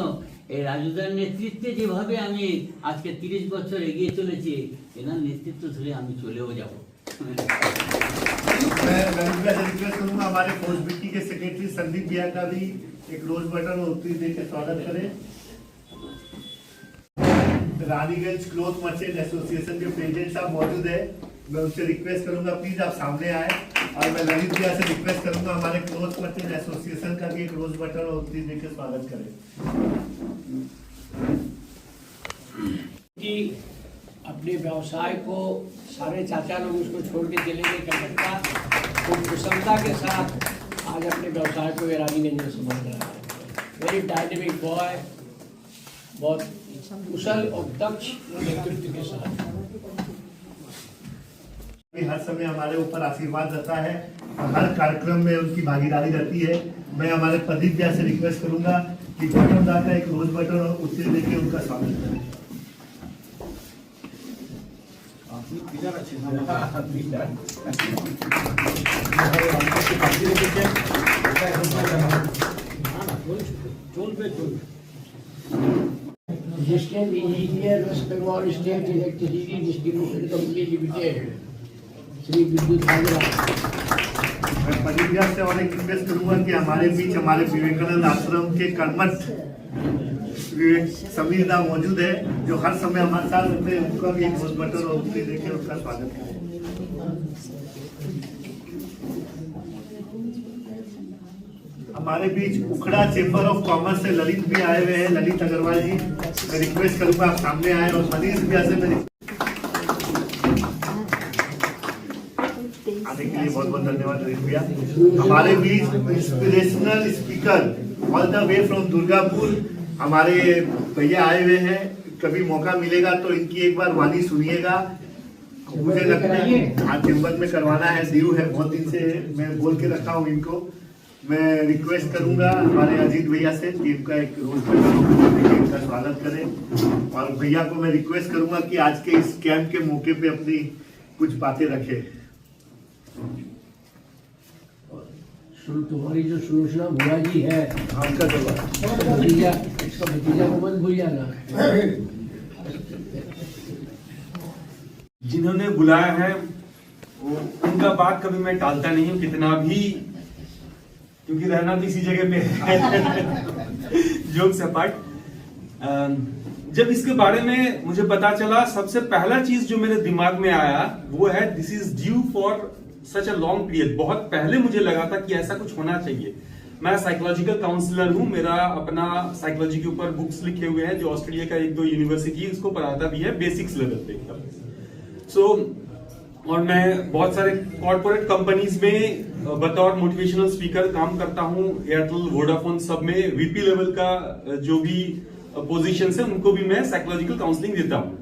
S14: এই রাজুদার নেতৃত্বে যেভাবে আমি আজকে 30 বছর এগিয়ে চলেছি, এনার নেতৃত্ব ধরে আমি চলেও যাব।
S1: मैं रिक्वेस्ट करूंगा हमारे पोस्ट बिक्की के सेक्रेटरी संदीप भैया का भी एक रोज बटन और उत्तरी दे के स्वागत करें। रानीगंज क्लोथ मर्चेंट एसोसिएशन के प्रेसिडेंट साहब मौजूद है, मैं उनसे रिक्वेस्ट करूंगा प्लीज आप सामने आए। और मैं ललित भैया से रिक्वेस्ट करूंगा हमारे क्लोथ मर्चेंट एसोसिएशन का भी एक रोज बटन और उत्तरी दे के स्वागत करें।
S5: कि अपने व्यवसाय को सारे चाचा लोग उसको छोड़ के चले गए कलकत्ता, तो कुशलता के साथ आज अपने व्यवसाय को रानीगंज में संभाल रहा है। वेरी डायनेमिक बॉय, बहुत कुशल और दक्ष नेतृत्व के साथ।
S1: हर समय हमारे ऊपर आशीर्वाद रहता है, हर कार्यक्रम में उनकी भागीदारी रहती है। मैं हमारे प्रदीप भैया से रिक्वेस्ट करूंगा कि गौतम दा का एक रोज बटन और उत्तरी देके उनका स्वागत करें।
S5: Distant Engineer West Bengal State Electricity Distribution Company Limited, Shri विद्युत हाजरा।
S1: मैं प्रदीप भैया से और एक रिक्वेस्ट करूंगा कि हमारे बीच हमारे विवेकानंद आश्रम के कर्मठ समीर दा मौजूद है, जो हर समय हमारे साथ रहते हैं, उनका भी एक रोज बटन और उत्तरी देके उनका स्वागत करें। हमारे बीच उखड़ा चेंबर ऑफ कॉमर्स से ललित भी आए हुए हैं, ललित अग्रवाल जी, मैं रिक्वेस्ट करूंगा आप सामने आए। और मनीष भैया से मैं आने के लिए बहुत बहुत धन्यवाद ललित भैया। हमारे बीच inspirational speaker all the way from Durgapur हमारे भैया आए हुए हैं, कभी मौका मिलेगा तो इनकी एक बार वाणी सुनिएगा। मुझे लगता है आज चेंबर में करवाना है, ड्यू है, बहुत दिन से मैं बोल के रखा हूँ इनको। मैं रिक्वेस्ट करूंगा हमारे अजीत भैया से कि इनका एक रोज का स्वागत करें। और भैया को मैं रिक्वेस्ट करूंगा कि आज के इस कैंप के मौके पे अपनी कुछ बातें रखें।
S5: तुम्हारी जो सुलोचना भैया जी है,
S1: आपका
S5: भतीजा, इसका भतीजा को मत भूल जाना।
S9: जिन्होंने बुलाया है उनका बात कभी मैं टालता नहीं हूँ, कितना भी, क्योंकि रहना तो इसी जगह पे है। जोक्स अपार्ट, जब इसके बारे में मुझे पता चला, सबसे पहला चीज जो मेरे दिमाग में आया वो है this is due for such a long period. बहुत पहले मुझे लगा था कि ऐसा कुछ होना चाहिए। मैं साइकोलॉजिकल काउंसलर हूं, मेरा अपना साइकोलॉजी के ऊपर बुक्स लिखे हुए हैं जो ऑस्ट्रेलिया का 1-2 यूनिवर्सिटी उसको पढ़ाता भी है बेसिक्स लेवल पे। और मैं बहुत सारे कॉर्पोरेट कंपनीज में बतौर मोटिवेशनल स्पीकर काम करता हूं, एयरटेल, वोडाफोन सब में वीपी लेवल का जो भी पोजीशंस है उनको भी मैं साइकोलॉजिकल काउंसलिंग देता हूं।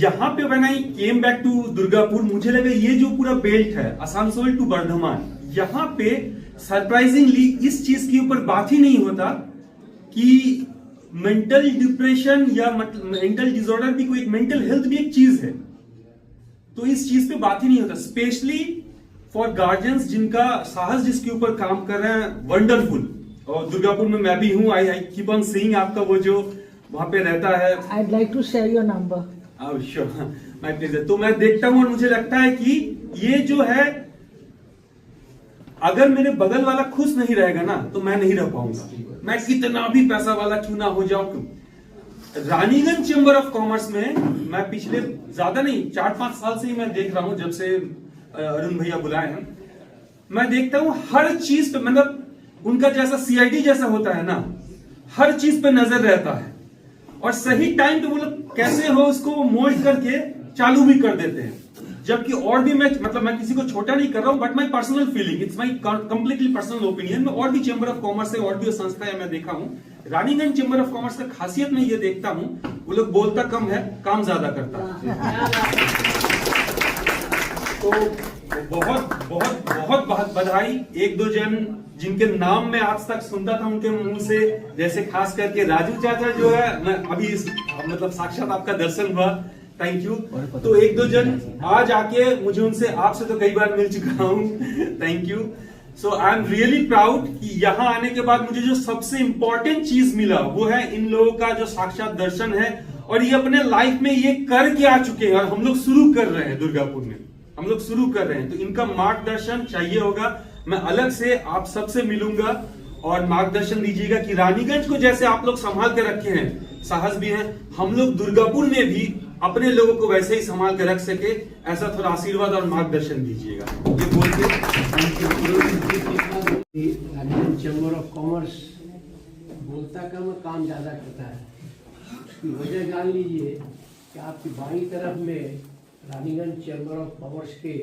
S9: यहाँ पे when I came back to Durgapur, मुझे लगा ये जो पूरा बेल्ट है आसानसोल टू बर्धमान, यहाँ पे सरप्राइजिंगली इस चीज के ऊपर बात ही नहीं होता कि मेंटल डिप्रेशन या मेंटल डिसऑर्डर भी कोई, मेंटल हेल्थ भी एक चीज है, तो इस चीज पे बात ही नहीं होता। स्पेशली फॉर गार्जियंस जिनका साहस जिसके ऊपर काम कर रहे हैं, वंडरफुल। और दुर्गापुर में मैं भी हूँ, आई कीप ऑन सीइंग आपका वो जो वहां पे रहता है।
S2: I'd like to share your number.
S9: Sure, my pleasure. तो मैं देखता हूं और मुझे लगता है कि ये जो है, अगर मेरे बगल वाला खुश नहीं रहेगा ना तो मैं नहीं रह पाऊंगा, मैं कितना भी पैसा वाला क्यों ना हो जाऊं। रानीगंज चेंबर ऑफ कॉमर्स में मैं पिछले ज्यादा नहीं 4-5 साल से ही मैं देख रहा हूं, जब से अरुण भैया बुलाए हैं, मैं देखता हूं हर चीज पे, मतलब उनका जैसा सीआईडी जैसा होता है ना, हर चीज पे नजर रहता है और सही टाइम पे वो लोग कैसे हो उसको मोल्ड करके चालू भी कर देते हैं। जबकि और भी मैं किसी को छोटा नहीं कर रहा हूं, but my personal feeling, it's my completely personal opinion. मैं और भी चेंबर ऑफ कॉमर्स से और भी संस्थाएं मैं देखा हूं, रानीगंज चेंबर ऑफ कॉमर्स का खासियत में ये देखता हूं, वो लोग बोलता कम है, काम ज्यादा करता है। तो बहुत बहुत बहुत बहुत बधाई। 1-2 जन जिनके नाम मैं आज तक सुनता था उनके मुंह से, जैसे खास करके राजू चाचा जो है, मैं अभी मतलब साक्षात आपका दर्शन हुआ, थैंक यू। तो 1-2 जन आज आके मुझे उनसे, आपसे तो कई बार मिल चुका हूँ, thank you. So I am really proud कि यहाँ आने के बाद मुझे जो सबसे इंपॉर्टेंट चीज मिला वो है इन लोगों का जो साक्षात दर्शन है, और ये अपने लाइफ में ये करके आ चुके हैं और हम लोग शुरू कर रहे हैं दुर्गापुर में, हम लोग शुरू कर रहे हैं। तो इनका मार्गदर्शन चाहिए होगा, मैं अलग से आप सबसे मिलूंगा और मार्गदर्शन दीजिएगा कि रानीगंज को जैसे आप लोग संभाल के रखे हैं, साहस भी है, हम लोग दुर्गापुर में भी अपने लोगों को वैसे ही संभाल के रख सके, ऐसा थोड़ा आशीर्वाद और मार्गदर्शन दीजिएगा। ये बोल के
S5: रानीगंज चैम्बर ऑफ कॉमर्स बोलता कम और काम ज्यादा करता है। उसकी वजह जान लीजिए कि आपकी बाईं तरफ में रानीगंज चैम्बर ऑफ कॉमर्स के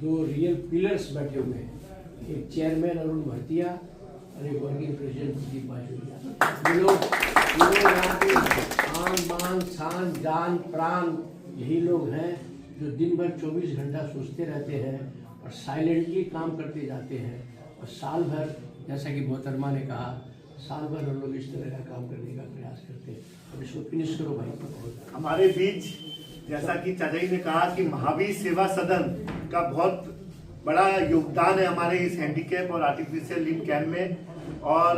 S5: 2 रियल पिलर्स बैठे हुए हैं, एक चेयरमैन अरुण भरतिया और एक वर्किंग प्रेसिडेंट प्रदीप बाजोरिया। ये लोग यहाँ पे आन बान शान जान प्राण यही लोग हैं जो दिन भर 24 घंटा सोचते रहते हैं और साइलेंटली काम करते जाते हैं, और साल भर, जैसा कि मोहतरमा ने कहा, साल भर हम लोग इस तरह का काम करने का प्रयास करते हैं। अब इसको फिनिश करो भाई।
S1: हमारे बीच जैसा कि चाचा जी ने कहा कि महावीर सेवा सदन का बहुत बड़ा योगदान है हमारे इस हैंडीकैप और आर्टिफिशियल लिम्ब कैम्प में, और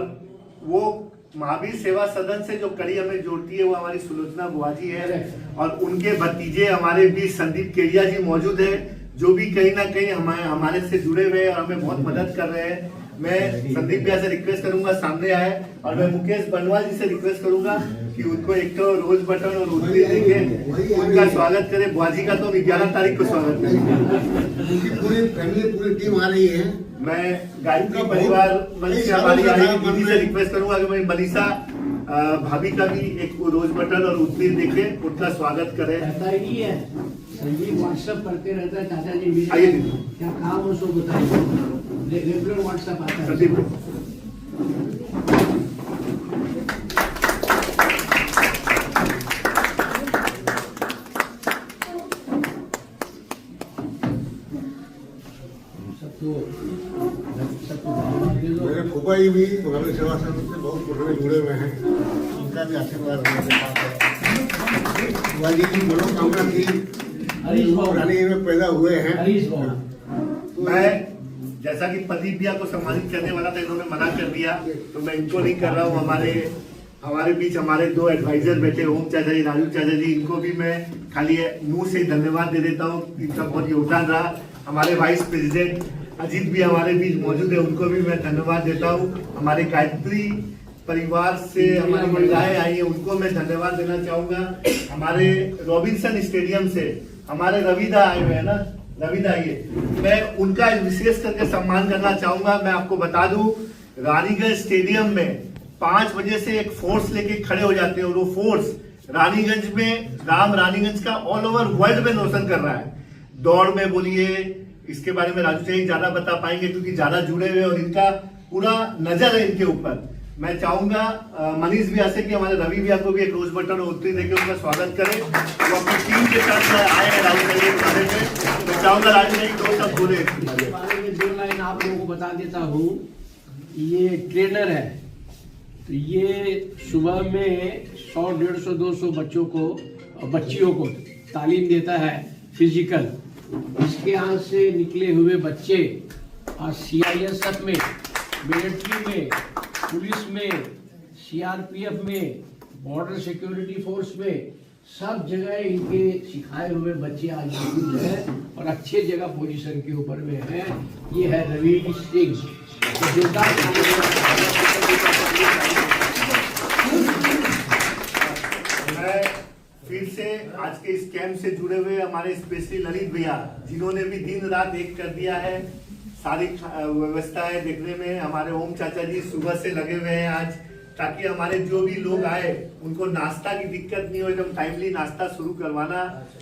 S1: वो महावीर सेवा सदन से जो कड़ी हमें जोड़ती है वो हमारी सुलोचना बुआ जी है, और उनके भतीजे हमारे बीच संदीप केरिया जी मौजूद है, जो भी कहीं ना कहीं हमारे से जुड़े हुए हैं और हमें बहुत मदद कर रहे हैं। मैं संदीप भैया से रिक्वेस्ट करूंगा सामने आए, और मैं मुकेश बनवाल जी से रिक्वेस्ट करूंगा कि उनको एक तो रोज बटन और उतरी देके उनका स्वागत करें। बुआ जी का तो 11 तारीख को स्वागत करेंगे।
S15: पूरी फैमिली, पूरी टीम आ रही है।
S1: मैं गायत्री परिवार मनीषा हमारी दीदी से रिक्वेस्ट करूंगा कि मैं मनीषा भाभी का भी एक रोज बटन और उतरी देके उनका स्वागत करें।
S5: संजीव व्हाट्सएप करते रहता है, चाचा जी आइए, क्या काम हो सो बताइए, रेगुलर व्हाट्सएप आता है।
S15: मेरे फूफा जी भी महावीर सेवा सदन से बहुत पुराने जुड़े हुए हैं, उनका भी आशीर्वाद हमारे पास है। बुआ जी की मनोकामना थी, रानी में पैदा हुए हैं।
S1: तो मैं जैसा कि प्रदीप भैया को सम्मानित करने वाला था, इन्होंने मना कर दिया, तो मैं इनको नहीं कर रहा हूँ। हमारे बीच हमारे 2 एडवाइजर बैठे, ओम चाचा जी, राजू चाचा जी, इनको भी मैं खाली मुंह से धन्यवाद दे देता हूँ, इनका बहुत योगदान रहा। हमारे वाइस प्रेसिडेंट अजीत भी हमारे बीच मौजूद है, उनको भी मैं धन्यवाद देता हूँ। हमारे गायत्री परिवार से हमारी महिलाएं आई है, उनको मैं धन्यवाद देना चाहूंगा। हमारे रॉबिन्सन स्टेडियम से हमारे रविदा आए हुए हैं ना, रविदा आइए, मैं उनका विशेष करके सम्मान करना चाहूंगा। मैं आपको बता दूं, रानीगंज स्टेडियम में 5 बजे से एक फोर्स लेके खड़े हो जाते हैं, और वो फोर्स रानीगंज में नाम रानीगंज का ऑल ओवर वर्ल्ड में रोशन कर रहा है। दौड़ में बोलिए, इसके बारे में राजू जी ज्यादा बता पाएंगे क्योंकि ज्यादा जुड़े हुए और इनका पूरा नजर है इनके ऊपर। मैं चाहूंगा मनीष भैया से कि हमारे रवि भैया को भी एक रोज बटन और उत्तरी देकर उनका स्वागत करें। वो अपनी टीम के साथ आए हैं राजू भाई के बारे में। मैं चाहूंगा राजू भाई 2 शब्द बोले।
S5: 2 लाइन आप लोगों को बता देता हूँ। ये ट्रेनर है, तो ये सुबह में 100, 150, 200 बच्चों को और बच्चियों को तालीम देता है फिजिकल। इसके यहाँ से निकले हुए बच्चे आज CISF में, मिलिट्री में, पुलिस में, CRPF में, बॉर्डर सिक्योरिटी फोर्स में, सब जगह इनके सिखाए हुए बच्चे आज मौजूद हैं और अच्छे जगह पोजीशन के ऊपर में हैं। ये है रवि सिंह।
S1: मैं फिर से आज के इस कैंप से जुड़े हुए हमारे स्पेशली ललित भैया, जिन्होंने भी दिन रात एक कर दिया है, सारी व्यवस्थाएं देखने में। हमारे ओम चाचा जी सुबह से लगे हुए हैं आज, ताकि हमारे जो भी लोग आए उनको नाश्ता की दिक्कत नहीं हो, एकदम टाइमली नाश्ता शुरू करवाना।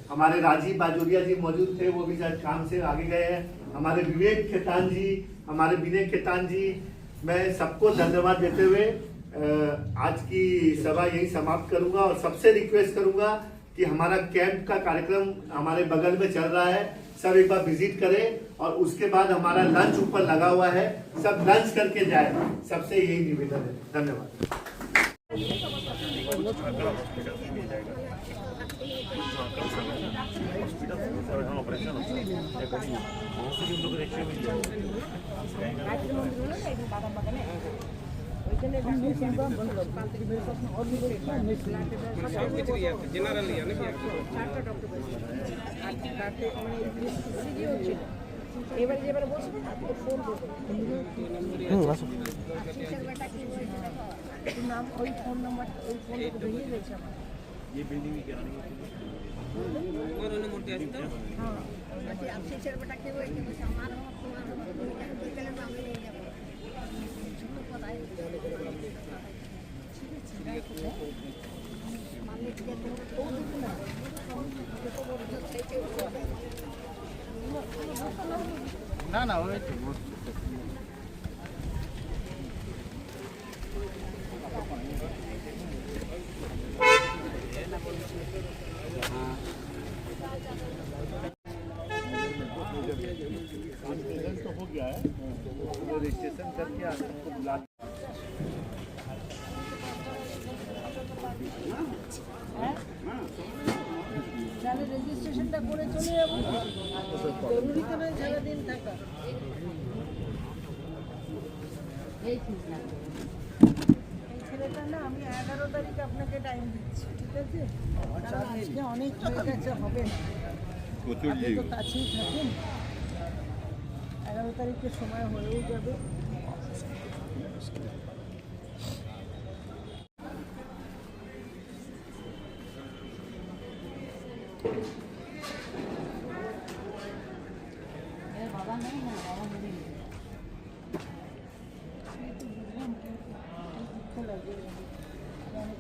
S1: हमारे राजीव बाजोरिया जी मौजूद थे, वो भी आज काम से आगे गए हैं। हमारे विवेक खेतान जी, हमारे विनय खेतान जी, मैं सबको धन्यवाद देते हुए आज की सभा यही समाप्त करूंगा और सबसे रिक्वेस्ट करूंगा कि हमारा कैंप का कार्यक्रम हमारे बगल में चल रहा है, सब एक बार विजिट करें और उसके बाद हमारा लंच ऊपर लगा हुआ है, सब लंच करके जाए। सबसे यही निवेदन है। धन्यवाद। ऑपरेशन होता है वहाँ से भी हम लोग रेशियो मिल जाएगा। ये बिल्डिंग भी कराने
S2: না না ওই
S1: तो हो गया है, रजिस्ट्रेशन करके आज हमको बुला
S2: তাহলে রেজিস্ট্রেশনটা করে চলে যাবো, জরুরি তো নয় সারাদিন থাকা। এই ছেলেটা না আমি 11 তারিখ আপনাকে টাইম দিচ্ছি, ঠিক আছে? কারণ আজকে অনেক হয়ে গেছে, হবে না, আপনি তো কাছেই থাকেন, 11 তারিখের সময় হয়েও যাবে।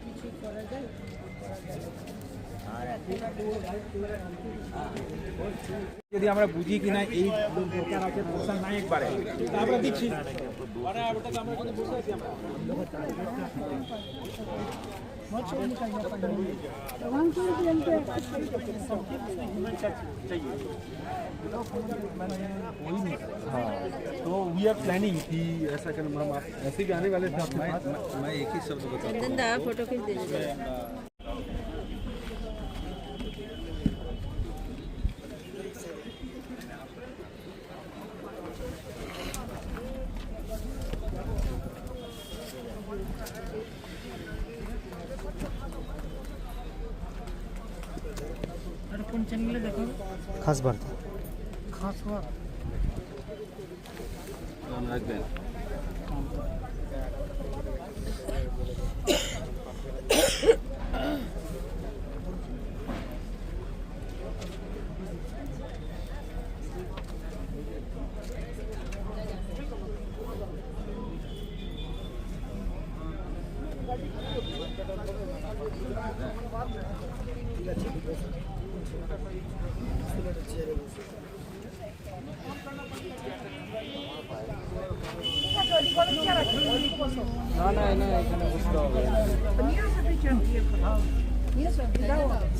S2: কিছু করা যায় আর
S16: যদি আমরা বুঝি কিনা এই দরকার আছে পোষণ নাই একবারে আমরা দিচ্ছি तो वी आर प्लानिंग कि ऐसा करना हम आप ऐसे भी आने वाले थे आपके पास मैं एक ही शब्द बता
S12: चंदन दा फोटो खींच दीजिए।
S2: কোন চ্যানেলে দেখো?
S16: खास बात
S2: খাস বার্তা।
S16: नाम রাখবেন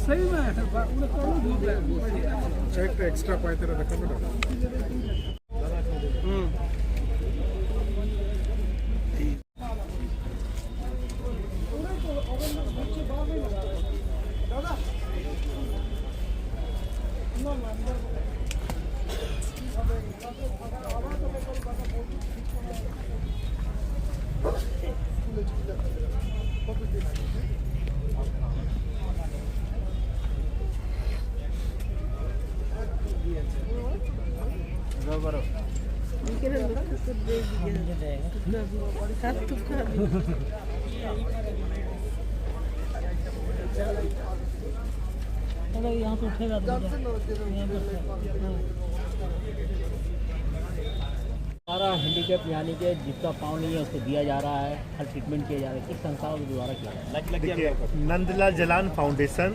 S4: सही में चेक एक्स्ट्रा पाए तेरा रखा बेटा
S2: यहाँ पे उठेगा
S14: सारा हैंडीकैप यानी कि जिसका पाँव नहीं है उसको दिया जा रहा है, हर ट्रीटमेंट किया जा रहा है, किस संस्थाओं के द्वारा किया जा रहा है?
S1: देखिए, नंदलाल जलान फाउंडेशन,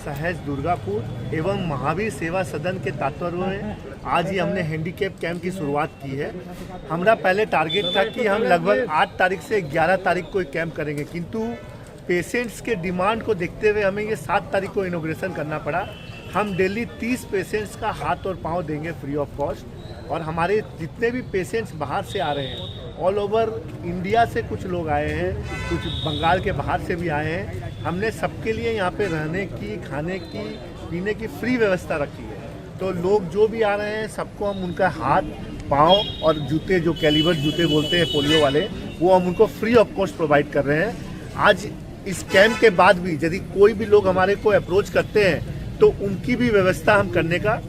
S1: सहज दुर्गापुर एवं महावीर सेवा सदन के तात्पर्य में आज ही हमने हैंडीकैप कैंप की शुरुआत की है। हमारा पहले टारगेट था कि हम लगभग 8 तारीख से 11 तारीख को कैंप करेंगे, किंतु पेशेंट्स के डिमांड को देखते हुए हमें ये 7 तारीख को इनॉग्रेशन करना पड़ा। हम डेली 30 पेशेंट्स का हाथ और पाँव देंगे फ्री ऑफ कॉस्ट। और हमारे जितने भी पेशेंट्स बाहर से आ रहे हैं, ऑल ओवर इंडिया से कुछ लोग आए हैं, कुछ बंगाल के बाहर से भी आए हैं, हमने सबके लिए यहाँ पे रहने की, खाने की, पीने की फ्री व्यवस्था रखी है। तो लोग जो भी आ रहे हैं सबको हम उनका हाथ, पाँव और जूते, जो कैलिबर जूते बोलते हैं पोलियो वाले, वो हम उनको फ्री ऑफ कॉस्ट प्रोवाइड कर रहे हैं। आज इस कैंप के बाद भी यदि कोई भी लोग हमारे को अप्रोच करते हैं तो उनकी भी व्यवस्था हम करने का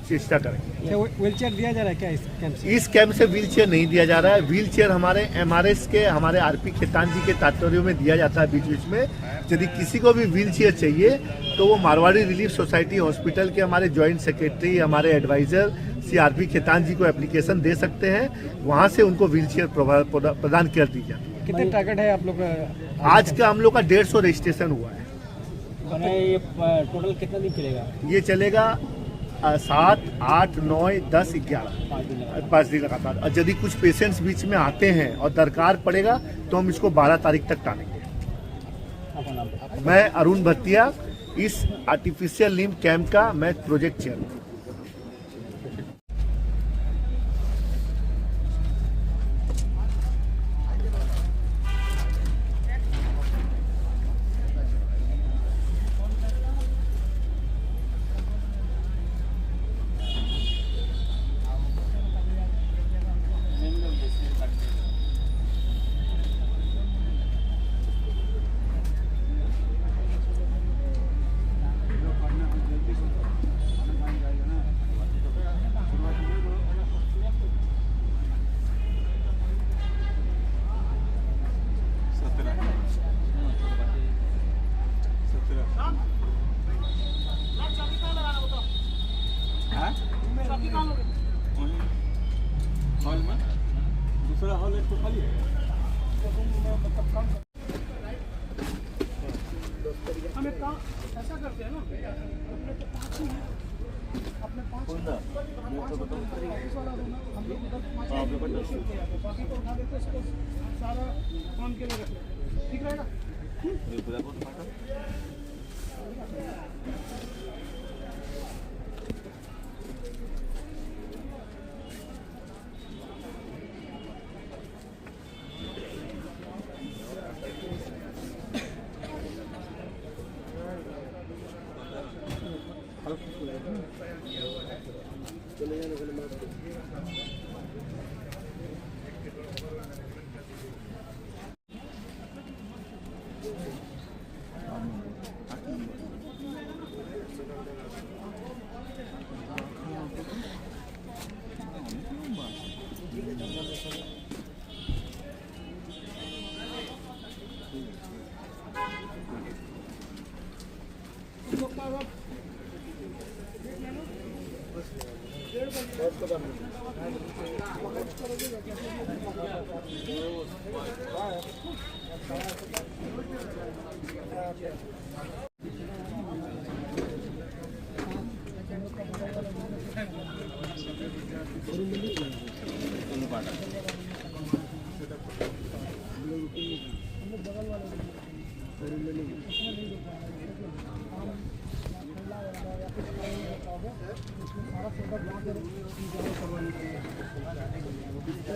S1: चेष्टा करेंगे।
S16: व्हील चेयर दिया जा रहा है क्या इस कैंप से?
S1: इस कैंप से व्हील चेयर नहीं दिया जा रहा है। व्हील चेयर हमारे MRS के, हमारे RP खेतान जी के तात्पर्य में दिया जाता है बीच बीच में। यदि किसी को भी व्हील चेयर चाहिए तो वो मारवाड़ी रिलीफ सोसाइटी हॉस्पिटल के हमारे जॉइंट सेक्रेटरी, हमारे एडवाइजर CRP खेतान जी को एप्लीकेशन दे सकते हैं, वहाँ से उनको व्हील चेयर प्रदान कर दी जाती है।
S16: कितने टारगेट है आप लोग का?
S1: आज का हम लोग का 150 रजिस्ट्रेशन हुआ है।
S16: ये टोटल कितना दिन चलेगा?
S1: ये चलेगा 7, 8, 9, 10, 11 5 दिन लगातार। और यदि कुछ पेशेंट्स बीच में आते हैं और दरकार पड़ेगा तो हम इसको 12 तारीख तक टालेंगे। मैं अरुण भट्टिया, इस आर्टिफिशियल लिम्ब कैंप का मैं प्रोजेक्ट चेयर हूँ।
S16: हॉल में दूसरा हॉल एक तो खाली है। हम एक काम ऐसा करते हैं ना, अपने पाँच हम लोग बाकी को उठा देते, इसको सारा काम के लिए रखते, ठीक रहेगा?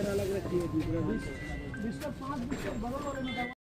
S16: अलग रखिए।